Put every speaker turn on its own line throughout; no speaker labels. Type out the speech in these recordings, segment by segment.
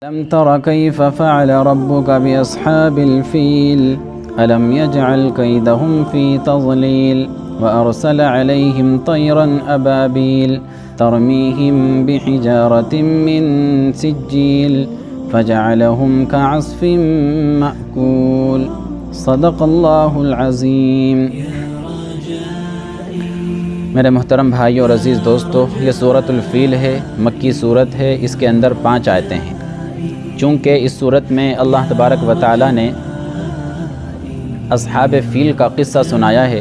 ألم تر كيف فعل ربك بأصحاب الفيل ألم يجعل كيدهم في تضليل وأرسل عليهم طيرا أبابيل ترميهم بحجارة من سجيل فجعلهم كعصف مأكول صدق الله العظيم۔ میرے محترم بھائیوں اور عزیز دوستو، یہ سورۃ الفیل ہے، مکی سورت ہے۔ اس کے اندر 5 آیتیں ہیں۔ چونکہ اس صورت میں اللہ تبارک و تعالیٰ نے اصحاب فیل کا قصہ سنایا ہے،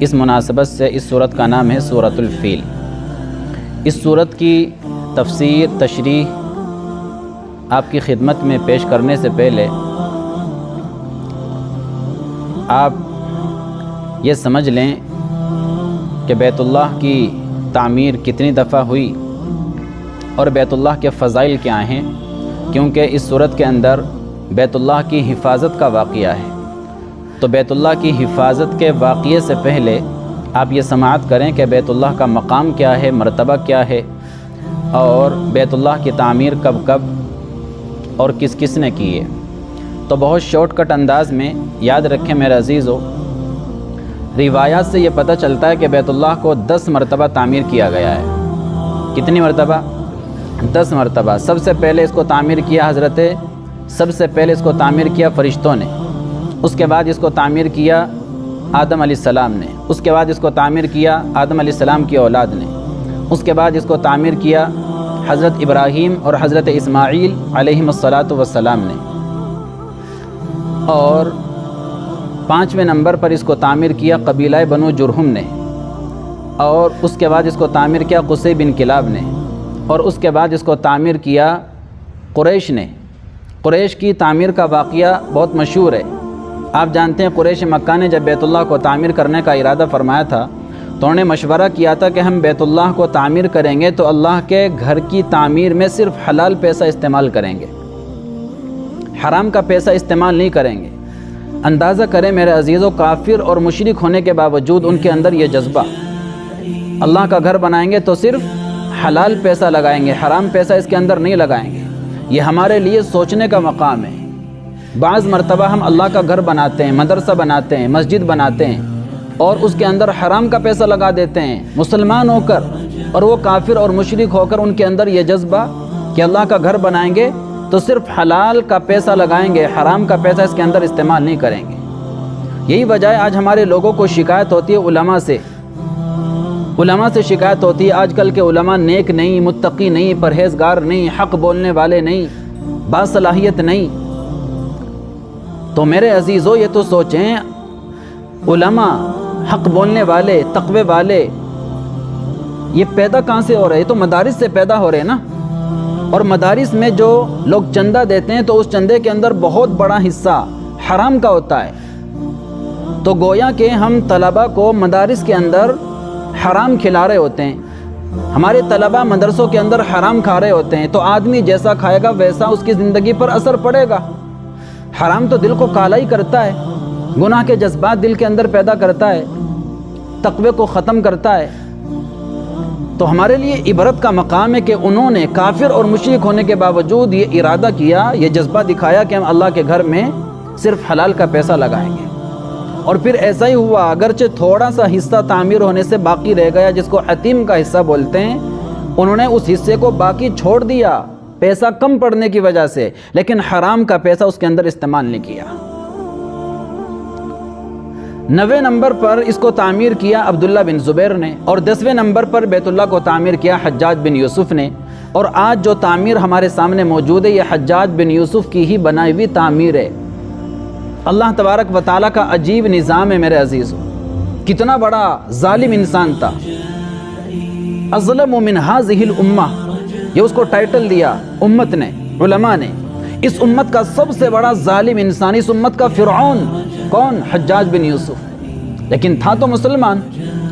اس مناسبت سے اس صورت کا نام ہے سورۃ الفیل۔ اس صورت کی تفسیر، تشریح آپ کی خدمت میں پیش کرنے سے پہلے آپ یہ سمجھ لیں کہ بیت اللہ کی تعمیر کتنی دفعہ ہوئی اور بیت اللہ کے فضائل کیا ہیں، کیونکہ اس صورت کے اندر بیت اللہ کی حفاظت کا واقعہ ہے۔ تو بیت اللہ کی حفاظت کے واقعے سے پہلے آپ یہ سماعت کریں کہ بیت اللہ کا مقام کیا ہے، مرتبہ کیا ہے، اور بیت اللہ کی تعمیر کب کب اور کس کس نے کی ہے۔ تو بہت شارٹ کٹ انداز میں یاد رکھیں میرے عزیزو، روایات سے یہ پتہ چلتا ہے کہ بیت اللہ کو 10 مرتبہ تعمیر کیا گیا ہے۔ کتنی مرتبہ؟ 10 مرتبہ۔ سب سے پہلے اس کو تعمیر کیا اس کو تعمیر کیا فرشتوں نے، اس کے بعد اس کو تعمیر کیا آدم علیہ السلام نے، اس کے بعد اس کو تعمیر کیا آدم علیہ السلام کی اولاد نے، اس کے بعد اس کو تعمیر کیا حضرت ابراہیم اور حضرت اسماعیل علیہم السلام نے، اور 5ویں نمبر پر اس کو تعمیر کیا قبیلہ بنو جرہم نے، اور اس کے بعد اس کو تعمیر کیا قصی بن کلاب نے، اور اس کے بعد اس کو تعمیر کیا قریش نے۔ قریش کی تعمیر کا واقعہ بہت مشہور ہے۔ آپ جانتے ہیں قریش مکہ نے جب بیت اللہ کو تعمیر کرنے کا ارادہ فرمایا تھا تو انہوں نے مشورہ کیا تھا کہ ہم بیت اللہ کو تعمیر کریں گے تو اللہ کے گھر کی تعمیر میں صرف حلال پیسہ استعمال کریں گے، حرام کا پیسہ استعمال نہیں کریں گے۔ اندازہ کریں میرے عزیزو، کافر اور مشرک ہونے کے باوجود ان کے اندر یہ جذبہ، اللہ کا گھر بنائیں گے تو صرف حلال پیسہ لگائیں گے، حرام پیسہ اس کے اندر نہیں لگائیں گے۔ یہ ہمارے لیے سوچنے کا مقام ہے۔ بعض مرتبہ ہم اللہ کا گھر بناتے ہیں، مدرسہ بناتے ہیں، مسجد بناتے ہیں، اور اس کے اندر حرام کا پیسہ لگا دیتے ہیں مسلمان ہو کر، اور وہ کافر اور مشرک ہو کر ان کے اندر یہ جذبہ کہ اللہ کا گھر بنائیں گے تو صرف حلال کا پیسہ لگائیں گے، حرام کا پیسہ اس کے اندر استعمال نہیں کریں گے۔ یہی وجہ ہے آج ہمارے لوگوں کو شکایت ہوتی ہے علماء سے شکایت ہوتی ہے آج کل کے علماء نیک نہیں، متقی نہیں، پرہیزگار نہیں، حق بولنے والے نہیں، باصلاحیت نہیں۔ تو میرے عزیزو یہ تو سوچیں، علماء، حق بولنے والے، تقوی والے، یہ پیدا کہاں سے ہو رہے؟ یہ تو مدارس سے پیدا ہو رہے ہیں نا۔ اور مدارس میں جو لوگ چندہ دیتے ہیں تو اس چندے کے اندر بہت بڑا حصہ حرام کا ہوتا ہے۔ تو گویا کہ ہم طلبہ کو مدارس کے اندر حرام کھلا رہے ہوتے ہیں، ہمارے طلبہ مدرسوں کے اندر حرام کھا رہے ہوتے ہیں، تو آدمی جیسا کھائے گا ویسا اس کی زندگی پر اثر پڑے گا۔ حرام تو دل کو کالا ہی کرتا ہے، گناہ کے جذبات دل کے اندر پیدا کرتا ہے، تقوی کو ختم کرتا ہے۔ تو ہمارے لیے عبرت کا مقام ہے کہ انہوں نے کافر اور مشرک ہونے کے باوجود یہ ارادہ کیا، یہ جذبہ دکھایا کہ ہم اللہ کے گھر میں صرف حلال کا پیسہ لگائیں گے۔ اور پھر ایسا ہی ہوا، اگرچہ تھوڑا سا حصہ تعمیر ہونے سے باقی رہ گیا جس کو حتیم کا حصہ بولتے ہیں، انہوں نے اس حصے کو باقی چھوڑ دیا پیسہ کم پڑنے کی وجہ سے، لیکن حرام کا پیسہ اس کے اندر استعمال نہیں کیا۔ 9ویں نمبر پر اس کو تعمیر کیا عبداللہ بن زبیر نے، اور 10ویں نمبر پر بیت اللہ کو تعمیر کیا حجاج بن یوسف نے۔ اور آج جو تعمیر ہمارے سامنے موجود ہے یہ حجاج بن یوسف کی ہی بنائی ہوئی تعمیر ہے۔ اللہ تبارک و تعالیٰ کا عجیب نظام ہے میرے عزیزو، کتنا بڑا ظالم انسان تھا۔ اظلم من هذه الامہ، یہ اس کو ٹائٹل دیا امت نے، علماء نے۔ اس امت کا سب سے بڑا ظالم انسان، اس امت کا فرعون کون؟ حجاج بن یوسف۔ لیکن تھا تو مسلمان۔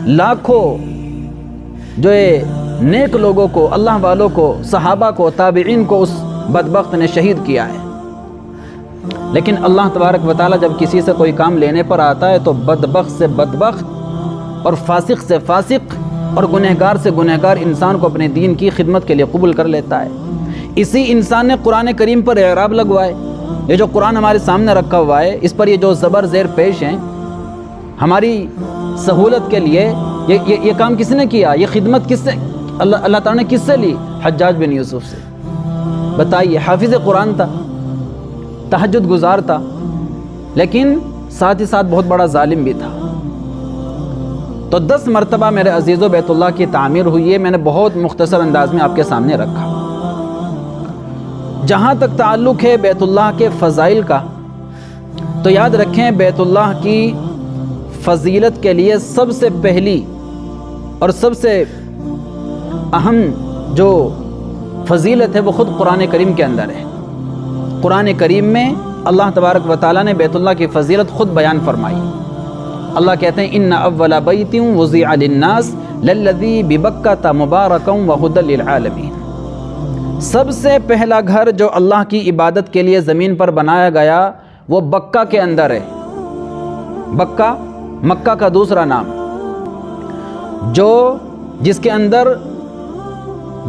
لاکھوں جو نیک لوگوں کو، اللہ والوں کو، صحابہ کو، تابعین کو اس بدبخت نے شہید کیا ہے۔ لیکن اللہ تبارک و تعالیٰ جب کسی سے کوئی کام لینے پر آتا ہے تو بدبخت سے بدبخت اور فاسق سے فاسق اور گنہگار سے گنہگار انسان کو اپنے دین کی خدمت کے لیے قبول کر لیتا ہے۔ اسی انسان نے قرآن کریم پر اعراب لگوائے. یہ جو قرآن ہمارے سامنے رکھا ہوا ہے اس پر یہ جو زبر زیر پیش ہیں ہماری سہولت کے لیے، یہ کام کس نے کیا؟ یہ خدمت کس سے اللہ تعالیٰ نے کس سے لی؟ حجاج بن یوسف سے. بتائیے، حافظ قرآن تھا، تہجد گزار تھا، لیکن ساتھ ہی ساتھ بہت بڑا ظالم بھی تھا. تو 10 مرتبہ میرے عزیزو بیت اللہ کی تعمیر ہوئی ہے. میں نے بہت مختصر انداز میں آپ کے سامنے رکھا. جہاں تک تعلق ہے بیت اللہ کے فضائل کا، تو یاد رکھیں بیت اللہ کی فضیلت کے لیے سب سے پہلی اور سب سے اہم جو فضیلت ہے وہ خود قرآن کریم کے اندر ہے. قرآن کریم میں اللہ تبارک و تعالیٰ نے بیت اللہ کی فضیلت خود بیان فرمائی. اللہ کہتے ہیں ان اول بیت وضع للناس للذی ببکۃ مبارکا وہدی للعالمین. سب سے پہلا گھر جو اللہ کی عبادت کے لیے زمین پر بنایا گیا وہ بکہ کے اندر ہے. بکہ مکہ کا دوسرا نام، جس کے اندر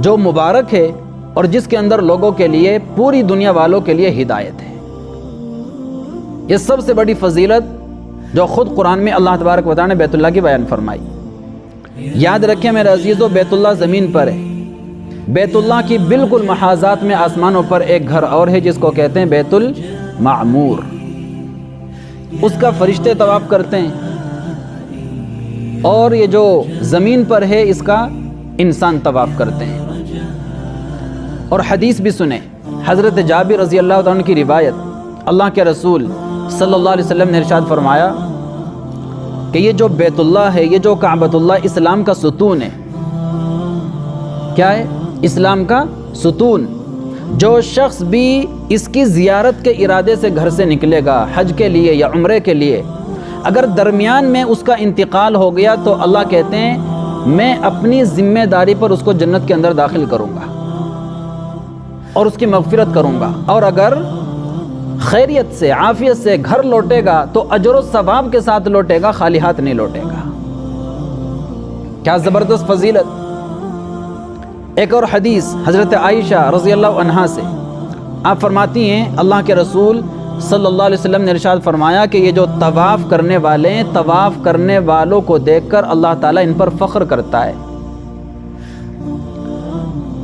جو مبارک ہے اور جس کے اندر لوگوں کے لیے، پوری دنیا والوں کے لیے ہدایت ہے. یہ سب سے بڑی فضیلت جو خود قرآن میں اللہ تبارک و تعالیٰ نے بیت اللہ کی بیان فرمائی. یاد رکھیں میرے عزیزو، بیت اللہ زمین پر ہے. بیت اللہ کی بالکل محاذات میں آسمانوں پر ایک گھر اور ہے جس کو کہتے ہیں بیت المعمور. اس کا فرشتے طواف کرتے ہیں، اور یہ جو زمین پر ہے اس کا انسان طواف کرتے ہیں. اور حدیث بھی سنیں، حضرت جابر رضی اللہ عنہ کی روایت، اللہ کے رسول صلی اللہ علیہ وسلم نے ارشاد فرمایا کہ یہ جو بیت اللہ ہے، یہ جو کعبۃ اللہ اسلام کا ستون ہے. کیا ہے؟ اسلام کا ستون. جو شخص بھی اس کی زیارت کے ارادے سے گھر سے نکلے گا حج کے لیے یا عمرے کے لیے، اگر درمیان میں اس کا انتقال ہو گیا تو اللہ کہتے ہیں میں اپنی ذمہ داری پر اس کو جنت کے اندر داخل کروں گا اور اس کی مغفرت کروں گا. اور اگر خیریت سے، عافیت سے گھر لوٹے گا تو اجر و ثواب کے ساتھ لوٹے گا، خالی ہاتھ نہیں لوٹے گا. کیا زبردست فضیلت. ایک اور حدیث حضرت عائشہ رضی اللہ عنہا سے، آپ فرماتی ہیں اللہ کے رسول صلی اللہ علیہ وسلم نے ارشاد فرمایا کہ یہ جو طواف کرنے والے ہیں، طواف کرنے والوں کو دیکھ کر اللہ تعالیٰ ان پر فخر کرتا ہے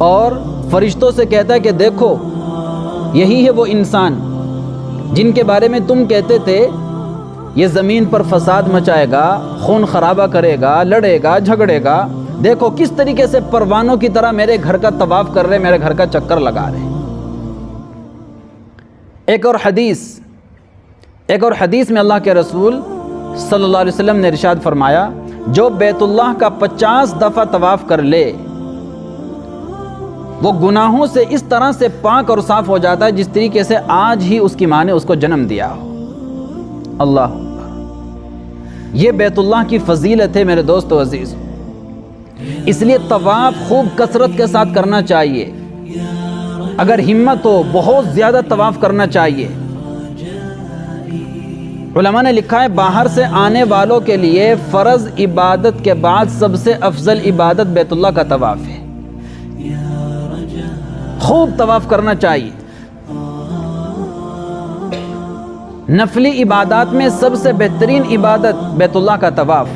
اور فرشتوں سے کہتا ہے کہ دیکھو یہی ہے وہ انسان جن کے بارے میں تم کہتے تھے یہ زمین پر فساد مچائے گا، خون خرابہ کرے گا، لڑے گا، جھگڑے گا. دیکھو کس طریقے سے پروانوں کی طرح میرے گھر کا طواف کر رہے، میرے گھر کا چکر لگا رہے. ایک اور حدیث میں اللہ کے رسول صلی اللہ علیہ وسلم نے ارشاد فرمایا جو بیت اللہ کا 50 دفعہ طواف کر لے وہ گناہوں سے اس طرح سے پاک اور صاف ہو جاتا ہے جس طریقے سے آج ہی اس کی ماں نے اس کو جنم دیا ہو. اللہ، یہ بیت اللہ کی فضیلت ہے میرے دوست و عزیز. اس لیے طواف خوب کثرت کے ساتھ کرنا چاہیے. اگر ہمت ہو بہت زیادہ طواف کرنا چاہیے. علماء نے لکھا ہے باہر سے آنے والوں کے لیے فرض عبادت کے بعد سب سے افضل عبادت بیت اللہ کا طواف ہے. خوب طواف کرنا چاہیے. نفلی عبادات میں سب سے بہترین عبادت بیت اللہ کا طواف.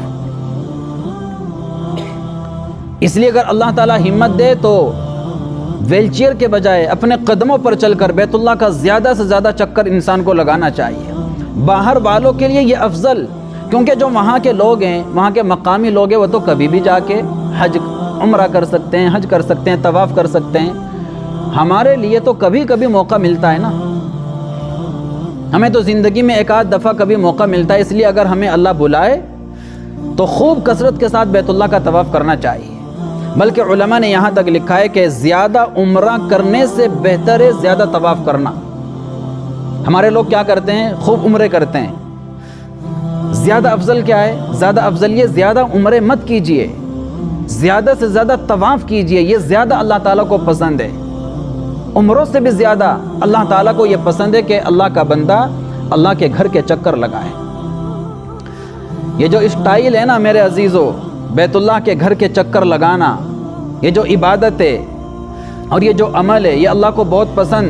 اس لیے اگر اللہ تعالیٰ ہمت دے تو ویل چیئر کے بجائے اپنے قدموں پر چل کر بیت اللہ کا زیادہ سے زیادہ چکر انسان کو لگانا چاہیے. باہر والوں کے لیے یہ افضل، کیونکہ جو وہاں کے لوگ ہیں، وہاں کے مقامی لوگ ہیں، وہ تو کبھی بھی جا کے حج عمرہ کر سکتے ہیں، حج کر سکتے ہیں، طواف کر سکتے ہیں. ہمارے لیے تو کبھی کبھی موقع ملتا ہے نا، ہمیں تو زندگی میں ایک آدھ دفعہ کبھی موقع ملتا ہے. اس لیے اگر ہمیں اللہ بلائے تو خوب کثرت کے ساتھ بیت اللہ کا طواف کرنا چاہیے. بلکہ علماء نے یہاں تک لکھا ہے کہ زیادہ عمرہ کرنے سے بہتر ہے زیادہ طواف کرنا. ہمارے لوگ کیا کرتے ہیں؟ خوب عمرے کرتے ہیں. زیادہ افضل کیا ہے؟ زیادہ افضل یہ زیادہ عمرے مت کیجئے، زیادہ سے زیادہ طواف کیجئے. یہ زیادہ اللہ تعالیٰ کو پسند ہے. عمروں سے بھی زیادہ اللہ تعالیٰ کو یہ پسند ہے کہ اللہ کا بندہ اللہ کے گھر کے چکر لگائے. یہ جو اسٹائل ہے نا میرے عزیزو، بیت اللہ کے گھر کے چکر لگانا، یہ جو عبادت ہے اور یہ جو عمل ہے یہ اللہ کو بہت پسند،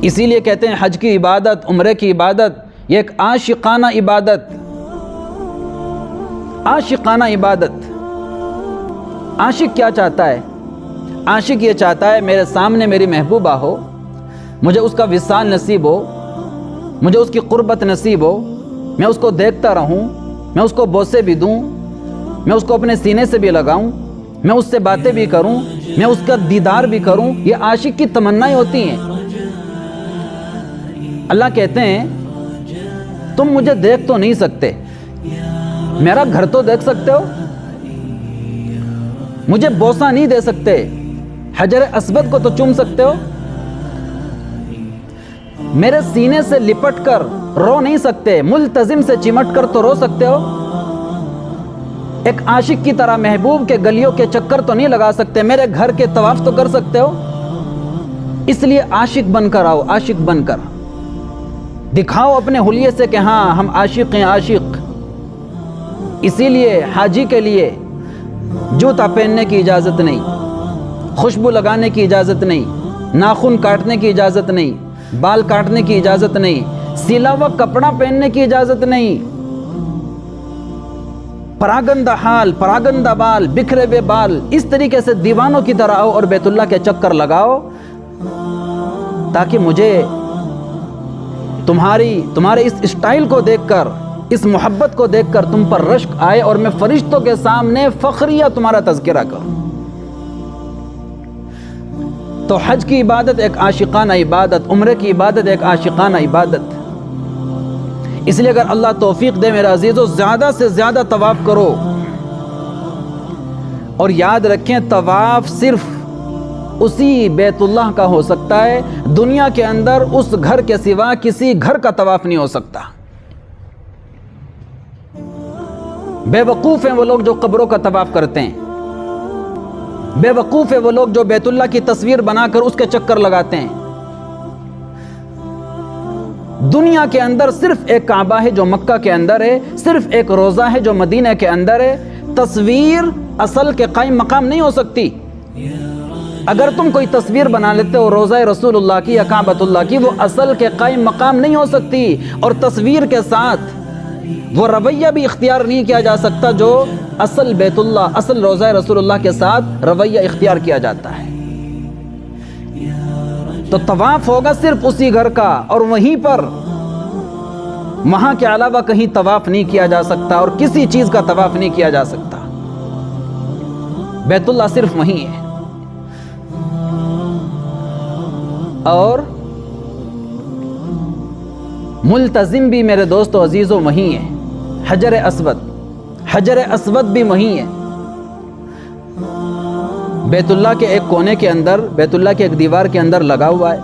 اسی لیے کہتے ہیں حج کی عبادت، عمرے کی عبادت یہ ایک عاشقانہ عبادت، عاشقانہ عبادت۔ عاشق کیا چاہتا ہے؟ عاشق یہ چاہتا ہے میرے سامنے میری محبوبہ ہو، مجھے اس کا وصال نصیب ہو، مجھے اس کی قربت نصیب ہو، میں اس کو دیکھتا رہوں، میں اس کو بوسے بھی دوں، میں اس کو اپنے سینے سے بھی لگاؤں، میں اس سے باتیں بھی کروں، میں اس کا دیدار بھی کروں۔ یہ عاشق کی تمنائیں ہوتی ہیں۔ اللہ کہتے ہیں تم مجھے دیکھ تو نہیں سکتے، میرا گھر تو دیکھ سکتے ہو، مجھے بوسہ نہیں دے سکتے، حجر اسود کو تو چوم سکتے ہو، میرے سینے سے لپٹ کر رو نہیں سکتے، ملتزم سے چمٹ کر تو رو سکتے ہو۔ ایک عاشق کی طرح محبوب کے گلیوں کے چکر تو نہیں لگا سکتے، میرے گھر کے طواف تو کر سکتے ہو۔ اس لیے عاشق بن کر آؤ، عاشق بن کر دکھاؤ اپنے حلیے سے کہ ہاں ہم عاشق ہیں، عاشق۔ اسی لیے حاجی کے لیے جوتا پہننے کی اجازت نہیں، خوشبو لگانے کی اجازت نہیں، ناخن کاٹنے کی اجازت نہیں، بال کاٹنے کی اجازت نہیں، سلا ہوا کپڑا پہننے کی اجازت نہیں۔ پراگندہ حال، پراگندہ بال، بکھرے ہوئے بال، اس طریقے سے دیوانوں کی طرح آؤ اور بیت اللہ کے چکر لگاؤ، تاکہ مجھے تمہارے اس اسٹائل کو دیکھ کر، اس محبت کو دیکھ کر تم پر رشک آئے اور میں فرشتوں کے سامنے فخریہ تمہارا تذکرہ کروں۔ تو حج کی عبادت ایک عاشقانہ عبادت، عمرے کی عبادت ایک عاشقانہ عبادت۔ اس لیے اگر اللہ توفیق دے میرے عزیزو، زیادہ سے زیادہ طواف کرو، اور یاد رکھیں طواف صرف اسی بیت اللہ کا ہو سکتا ہے، دنیا کے اندر اس گھر کے سوا کسی گھر کا طواف نہیں ہو سکتا۔ بے وقوف ہیں وہ لوگ جو قبروں کا طواف کرتے ہیں، بے وقوف ہے وہ لوگ جو بیت اللہ کی تصویر بنا کر اس کے چکر لگاتے ہیں۔ دنیا کے اندر صرف ایک کعبہ ہے جو مکہ کے اندر ہے، صرف ایک روضہ ہے جو مدینہ کے اندر ہے۔ تصویر اصل کے قائم مقام نہیں ہو سکتی۔ اگر تم کوئی تصویر بنا لیتے ہو روضہ رسول اللہ کی یا کعبۃ اللہ کی، وہ اصل کے قائم مقام نہیں ہو سکتی، اور تصویر کے ساتھ وہ رویہ بھی اختیار نہیں کیا جا سکتا جو اصل بیت اللہ، اصل روضہ رسول اللہ کے ساتھ رویہ اختیار کیا جاتا ہے۔ تو طواف ہوگا صرف اسی گھر کا، اور وہیں پر وہاں کے علاوہ کہیں طواف نہیں کیا جا سکتا، اور کسی چیز کا طواف نہیں کیا جا سکتا۔ بیت اللہ صرف وہیں ہے، اور ملتزم بھی میرے دوستو عزیزو وہیں ہے۔ حجر اسود، حجر اسود بھی وہیں ہے۔ بیت اللہ کے ایک کونے کے اندر، بیت اللہ کے ایک دیوار کے اندر لگا ہوا ہے۔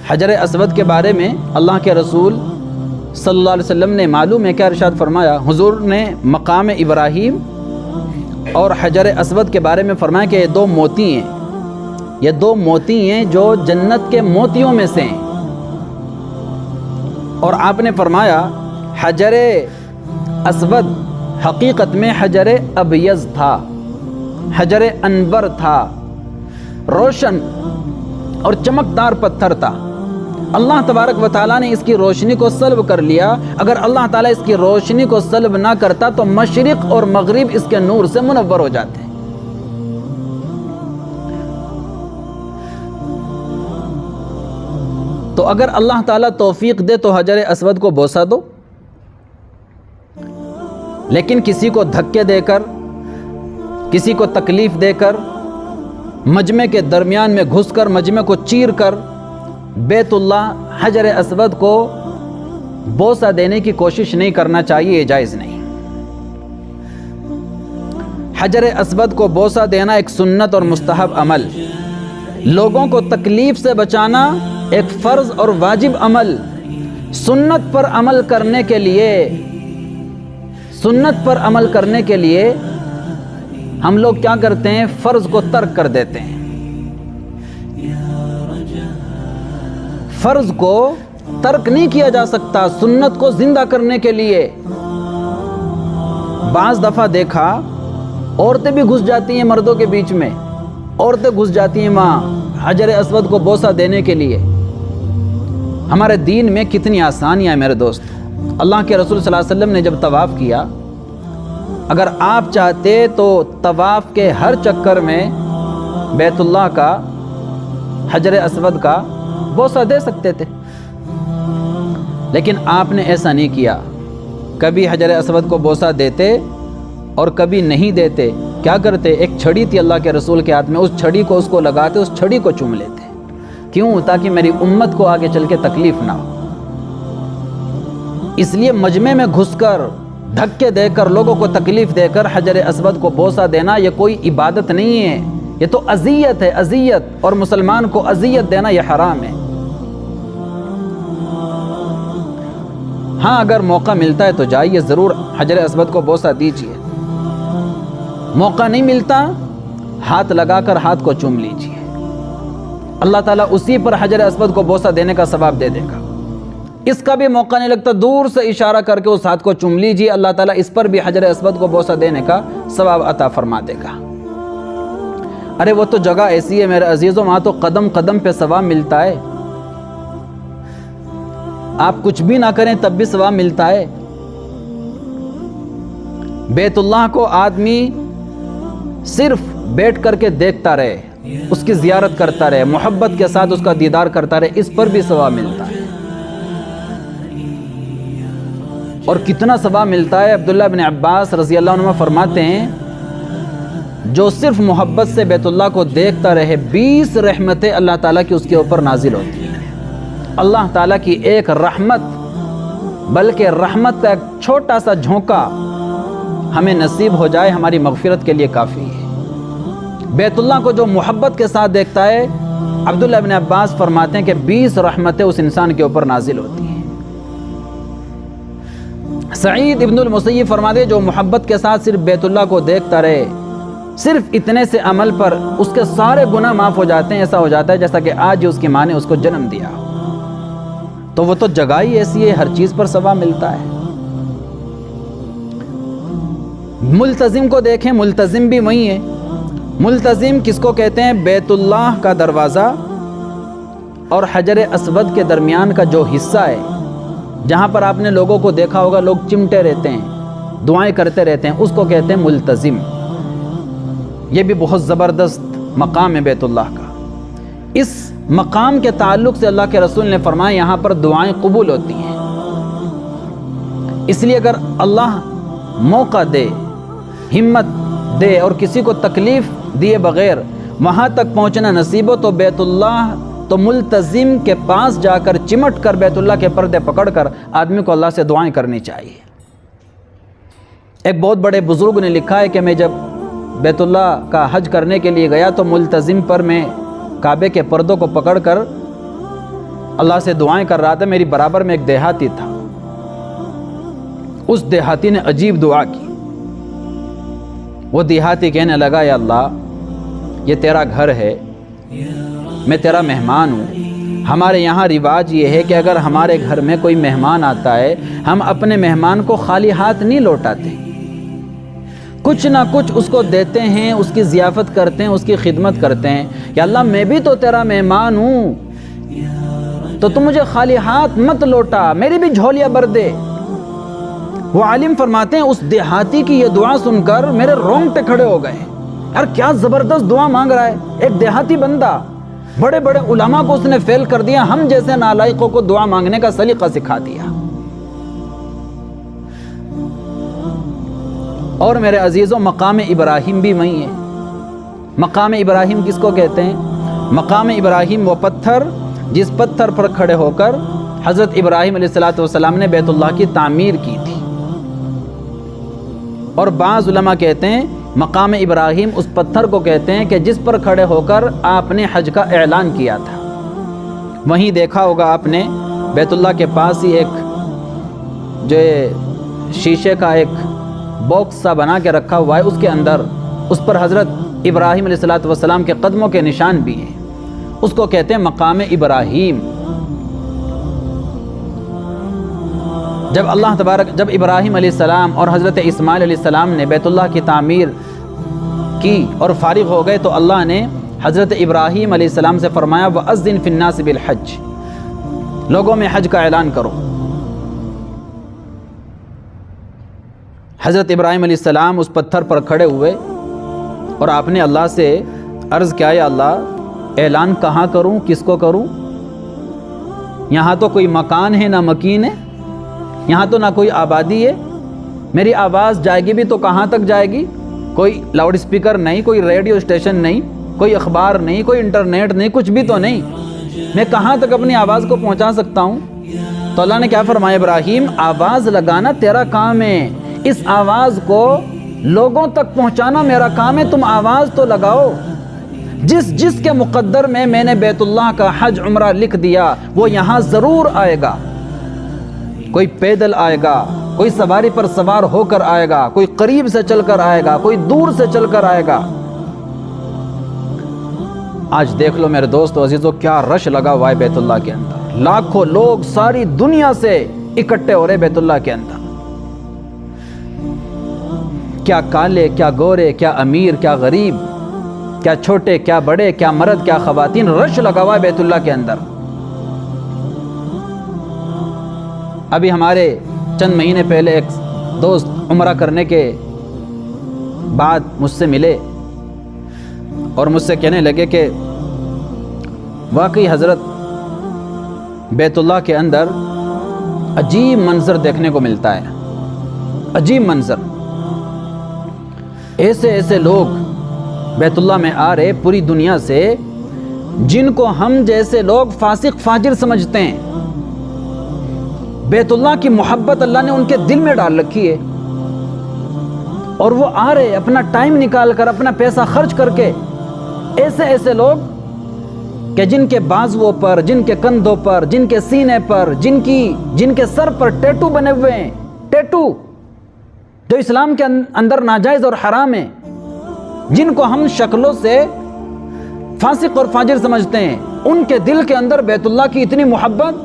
حجر اسود کے بارے میں اللہ کے رسول صلی اللہ علیہ وسلم نے معلوم ہے کیا ارشاد فرمایا؟ حضور نے مقام ابراہیم اور حجر اسود کے بارے میں فرمایا کہ یہ دو موتی ہیں، یہ دو موتی ہیں جو جنت کے موتیوں میں سے ہیں۔ اور آپ نے فرمایا حجر اسود حقیقت میں حجر ابیض تھا، حجر انور تھا، روشن اور چمکدار پتھر تھا۔ اللہ تبارک و تعالیٰ نے اس کی روشنی کو سلب کر لیا۔ اگر اللہ تعالیٰ اس کی روشنی کو سلب نہ کرتا تو مشرق اور مغرب اس کے نور سے منور ہو جاتے۔ تو اگر اللہ تعالیٰ توفیق دے تو حجر اسود کو بوسہ دو، لیکن کسی کو دھکے دے کر، کسی کو تکلیف دے کر، مجمع کے درمیان میں گھس کر، مجمع کو چیر کر بیت اللہ حجر اسود کو بوسہ دینے کی کوشش نہیں کرنا چاہیے، یہ جائز نہیں۔ حجر اسود کو بوسہ دینا ایک سنت اور مستحب عمل، لوگوں کو تکلیف سے بچانا ایک فرض اور واجب عمل۔ سنت پر عمل کرنے کے لیے، سنت پر عمل کرنے کے لیے ہم لوگ کیا کرتے ہیں؟ فرض کو ترک کر دیتے ہیں۔ فرض کو ترک نہیں کیا جا سکتا سنت کو زندہ کرنے کے لیے۔ بعض دفعہ دیکھا عورتیں بھی گھس جاتی ہیں مردوں کے بیچ میں، عورتیں گھس جاتی ہیں وہاں حجر اسود کو بوسہ دینے کے لیے۔ ہمارے دین میں کتنی آسانیاں ہیں میرے دوست۔ اللہ کے رسول صلی اللہ علیہ وسلم نے جب طواف کیا، اگر آپ چاہتے تو طواف کے ہر چکر میں بیت اللہ کا، حجر اسود کا بوسہ دے سکتے تھے، لیکن آپ نے ایسا نہیں کیا۔ کبھی حجر اسود کو بوسہ دیتے اور کبھی نہیں دیتے۔ کیا کرتے؟ ایک چھڑی تھی اللہ کے رسول کے ہاتھ میں، اس چھڑی کو اس کو لگاتے، اس چھڑی کو چوم لیتے۔ کیوں؟ تاکہ میری امت کو آگے چل کے تکلیف نہ ہو۔ اس لیے مجمع میں گھس کر، دھکے دے کر، لوگوں کو تکلیف دے کر حجر اسود کو بوسہ دینا یہ کوئی عبادت نہیں ہے، یہ تو اذیت ہے، اذیت، اور مسلمان کو اذیت دینا یہ حرام ہے۔ ہاں اگر موقع ملتا ہے تو جائیے، ضرور حجر اسود کو بوسہ دیجیے۔ موقع نہیں ملتا، ہاتھ لگا کر ہاتھ کو چوم لیجیے، اللہ تعالیٰ اسی پر حجر اسود کو بوسہ دینے کا ثواب دے دے گا۔ اس کا بھی موقع نہیں لگتا، دور سے اشارہ کر کے اس ہاتھ کو چوم لیجیے، اللہ تعالیٰ اس پر بھی حجر اسود کو بوسہ دینے کا ثواب عطا فرما دے گا۔ ارے وہ تو جگہ ایسی ہے میرے عزیزوں، وہاں تو قدم قدم پہ ثواب ملتا ہے، آپ کچھ بھی نہ کریں تب بھی ثواب ملتا ہے۔ بیت اللہ کو آدمی صرف بیٹھ کر کے دیکھتا رہے، اس کی زیارت کرتا رہے، محبت کے ساتھ اس کا دیدار کرتا رہے، اس پر بھی ثواب ملتا ہے۔ اور کتنا ثواب ملتا ہے؟ عبداللہ بن عباس رضی اللہ عنہ فرماتے ہیں، جو صرف محبت سے بیت اللہ کو دیکھتا رہے، 20 رحمتیں اللہ تعالیٰ کی اس کے اوپر نازل ہوتی ہیں۔ اللہ تعالیٰ کی ایک رحمت، بلکہ رحمت کا ایک چھوٹا سا جھونکا ہمیں نصیب ہو جائے، ہماری مغفرت کے لیے کافی ہے۔ بیت اللہ کو جو محبت کے ساتھ دیکھتا ہے، عبداللہ بن عباس فرماتے ہیں کہ 20 رحمتیں اس انسان کے اوپر نازل ہوتی ہیں۔ سعید ابن المسیب فرماتے ہیں، جو محبت کے ساتھ صرف بیت اللہ کو دیکھتا رہے، صرف اتنے سے عمل پر اس کے سارے گناہ معاف ہو جاتے ہیں۔ ایسا ہو جاتا ہے جیسا کہ آج اس کی ماں نے اس کو جنم دیا۔ تو وہ تو جگہ ہی ایسی ہے، ہر چیز پر ثواب ملتا ہے۔ ملتزم کو دیکھیں، ملتزم بھی وہی ہے۔ ملتزم کس کو کہتے ہیں؟ بیت اللہ کا دروازہ اور حجر اسود کے درمیان کا جو حصہ ہے، جہاں پر آپ نے لوگوں کو دیکھا ہوگا لوگ چمٹے رہتے ہیں، دعائیں کرتے رہتے ہیں، اس کو کہتے ہیں ملتزم۔ یہ بھی بہت زبردست مقام ہے بیت اللہ کا۔ اس مقام کے تعلق سے اللہ کے رسول نے فرمایا یہاں پر دعائیں قبول ہوتی ہیں۔ اس لیے اگر اللہ موقع دے، ہمت دے اور کسی کو تکلیف دیے بغیر وہاں تک پہنچنا نصیب ہو، تو بیت اللہ، تو ملتزم کے پاس جا کر چمٹ کر بیت اللہ کے پردے پکڑ کر آدمی کو اللہ سے دعائیں کرنی چاہیے۔ ایک بہت بڑے بزرگ نے لکھا ہے کہ میں جب بیت اللہ کا حج کرنے کے لیے گیا تو ملتزم پر میں کعبے کے پردوں کو پکڑ کر اللہ سے دعائیں کر رہا تھا۔ میری برابر میں ایک دیہاتی تھا، اس دیہاتی نے عجیب دعا کی۔ وہ دیہاتی کہنے لگا، یا اللہ، یہ تیرا گھر ہے، میں تیرا مہمان ہوں۔ ہمارے یہاں رواج یہ ہے کہ اگر ہمارے گھر میں کوئی مہمان آتا ہے، ہم اپنے مہمان کو خالی ہاتھ نہیں لوٹاتے، کچھ نہ کچھ اس کو دیتے ہیں، اس کی ضیافت کرتے ہیں، اس کی خدمت کرتے ہیں۔ یا اللہ، میں بھی تو تیرا مہمان ہوں، تو تم مجھے خالی ہاتھ مت لوٹا، میری بھی جھولیاں بھر دے۔ وہ عالم فرماتے ہیں، اس دیہاتی کی یہ دعا سن کر میرے رونگٹے کھڑے ہو گئے۔ یار کیا زبردست دعا مانگ رہا ہے ایک دیہاتی بندہ، بڑے بڑے علماء کو اس نے فیل کر دیا، ہم جیسے نالائقوں کو دعا مانگنے کا سلیقہ سکھا دیا۔ اور میرے عزیزوں، مقام ابراہیم بھی وہی ہے۔ مقام ابراہیم کس کو کہتے ہیں؟ مقام ابراہیم وہ پتھر جس پتھر پر کھڑے ہو کر حضرت ابراہیم علیہ السلام نے بیت اللہ کی تعمیر کی تھی۔ اور بعض علماء کہتے ہیں مقام ابراہیم اس پتھر کو کہتے ہیں کہ جس پر کھڑے ہو کر آپ نے حج کا اعلان کیا تھا۔ وہیں دیکھا ہوگا آپ نے بیت اللہ کے پاس ہی ایک جو شیشے کا ایک باکس سا بنا کے رکھا ہوا ہے، اس کے اندر اس پر حضرت ابراہیم علیہ السلام کے قدموں کے نشان بھی ہیں، اس کو کہتے ہیں مقام ابراہیم۔ جب ابراہیم علیہ السلام اور حضرت اسماعیل علیہ السلام نے بیت اللہ کی تعمیر کی اور فارغ ہو گئے تو اللہ نے حضرت ابراہیم علیہ السلام سے فرمایا وَأَذِّن فِي النَّاسِ بِالْحَجِّ، لوگوں میں حج کا اعلان کرو۔ حضرت ابراہیم علیہ السلام اس پتھر پر کھڑے ہوئے اور آپ نے اللہ سے عرض کیا، یا اللہ اعلان کہاں کروں، کس کو کروں؟ یہاں تو کوئی مکان ہے نہ مکین ہے، یہاں تو نہ کوئی آبادی ہے، میری آواز جائے گی بھی تو کہاں تک جائے گی؟ کوئی لاؤڈ اسپیکر نہیں، کوئی ریڈیو اسٹیشن نہیں، کوئی اخبار نہیں، کوئی انٹرنیٹ نہیں، کچھ بھی تو نہیں، میں کہاں تک اپنی آواز کو پہنچا سکتا ہوں؟ تو اللہ نے کیا فرمایا، ابراہیم آواز لگانا تیرا کام ہے، اس آواز کو لوگوں تک پہنچانا میرا کام ہے، تم آواز تو لگاؤ۔ جس کے مقدر میں نے بیت اللہ کا حج عمرہ لکھ دیا وہ یہاں ضرور آئے گا، کوئی پیدل آئے گا، کوئی سواری پر سوار ہو کر آئے گا، کوئی قریب سے چل کر آئے گا، کوئی دور سے چل کر آئے گا۔ آج دیکھ لو میرے دوستو عزیزو، کیا رش لگا ہوا ہے بیت اللہ کے اندر، لاکھوں لوگ ساری دنیا سے اکٹھے ہو رہے بیت اللہ کے اندر، کیا کالے، کیا گورے، کیا امیر، کیا غریب، کیا چھوٹے، کیا بڑے، کیا مرد، کیا خواتین، رش لگا ہوا ہے بیت اللہ کے اندر۔ ابھی ہمارے چند مہینے پہلے ایک دوست عمرہ کرنے کے بعد مجھ سے ملے اور مجھ سے کہنے لگے کہ واقعی حضرت بیت اللہ کے اندر عجیب منظر دیکھنے کو ملتا ہے، عجیب منظر، ایسے لوگ بیت اللہ میں آ رہے پوری دنیا سے جن کو ہم جیسے لوگ فاسق فاجر سمجھتے ہیں، بیت اللہ کی محبت اللہ نے ان کے دل میں ڈال رکھی ہے، اور وہ آ رہے اپنا ٹائم نکال کر، اپنا پیسہ خرچ کر کے، ایسے لوگ کہ جن کے بازوؤں پر، جن کے کندھوں پر، جن کے سینے پر، جن کے سر پر ٹیٹو بنے ہوئے ہیں، ٹیٹو جو اسلام کے اندر ناجائز اور حرام ہے، جن کو ہم شکلوں سے فاسق اور فاجر سمجھتے ہیں، ان کے دل کے اندر بیت اللہ کی اتنی محبت،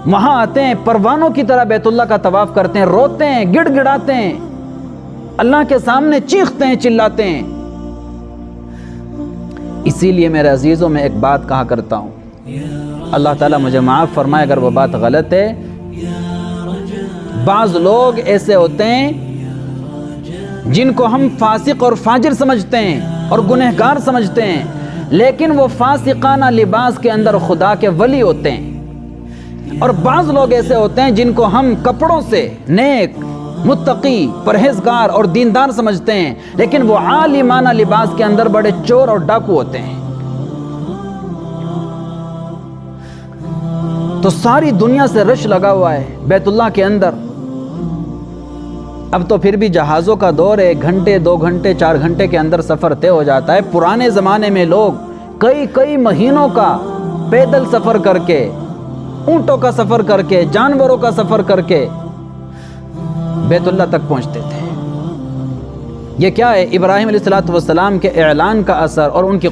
وہاں آتے ہیں پروانوں کی طرح بیت اللہ کا طواف کرتے ہیں، روتے ہیں، گڑ گڑاتے ہیں، اللہ کے سامنے چیختے ہیں، چلاتے ہیں۔ اسی لیے میرے عزیزوں میں ایک بات کہا کرتا ہوں، اللہ تعالیٰ مجھے معاف فرمائے اگر وہ بات غلط ہے، بعض لوگ ایسے ہوتے ہیں جن کو ہم فاسق اور فاجر سمجھتے ہیں اور گنہگار سمجھتے ہیں، لیکن وہ فاسقانہ لباس کے اندر خدا کے ولی ہوتے ہیں، اور بعض لوگ ایسے ہوتے ہیں جن کو ہم کپڑوں سے نیک، متقی، پرہیزگار اور دیندار سمجھتے ہیں، لیکن وہ عالمانہ لباس کے اندر بڑے چور اور ڈاکو ہوتے ہیں۔ تو ساری دنیا سے رش لگا ہوا ہے بیت اللہ کے اندر۔ اب تو پھر بھی جہازوں کا دور ہے، 1 گھنٹے 2 گھنٹے 4 گھنٹے کے اندر سفر طے ہو جاتا ہے۔ پرانے زمانے میں لوگ کئی مہینوں کا پیدل سفر کر کے، اونٹوں کا سفر کر کے، جانوروں کا سفر کر کے بیت اللہ تک پہنچتے تھے۔ یہ کیا ہے؟ ابراہیم علیہ السلام کے اعلان کا اثر اور ان کی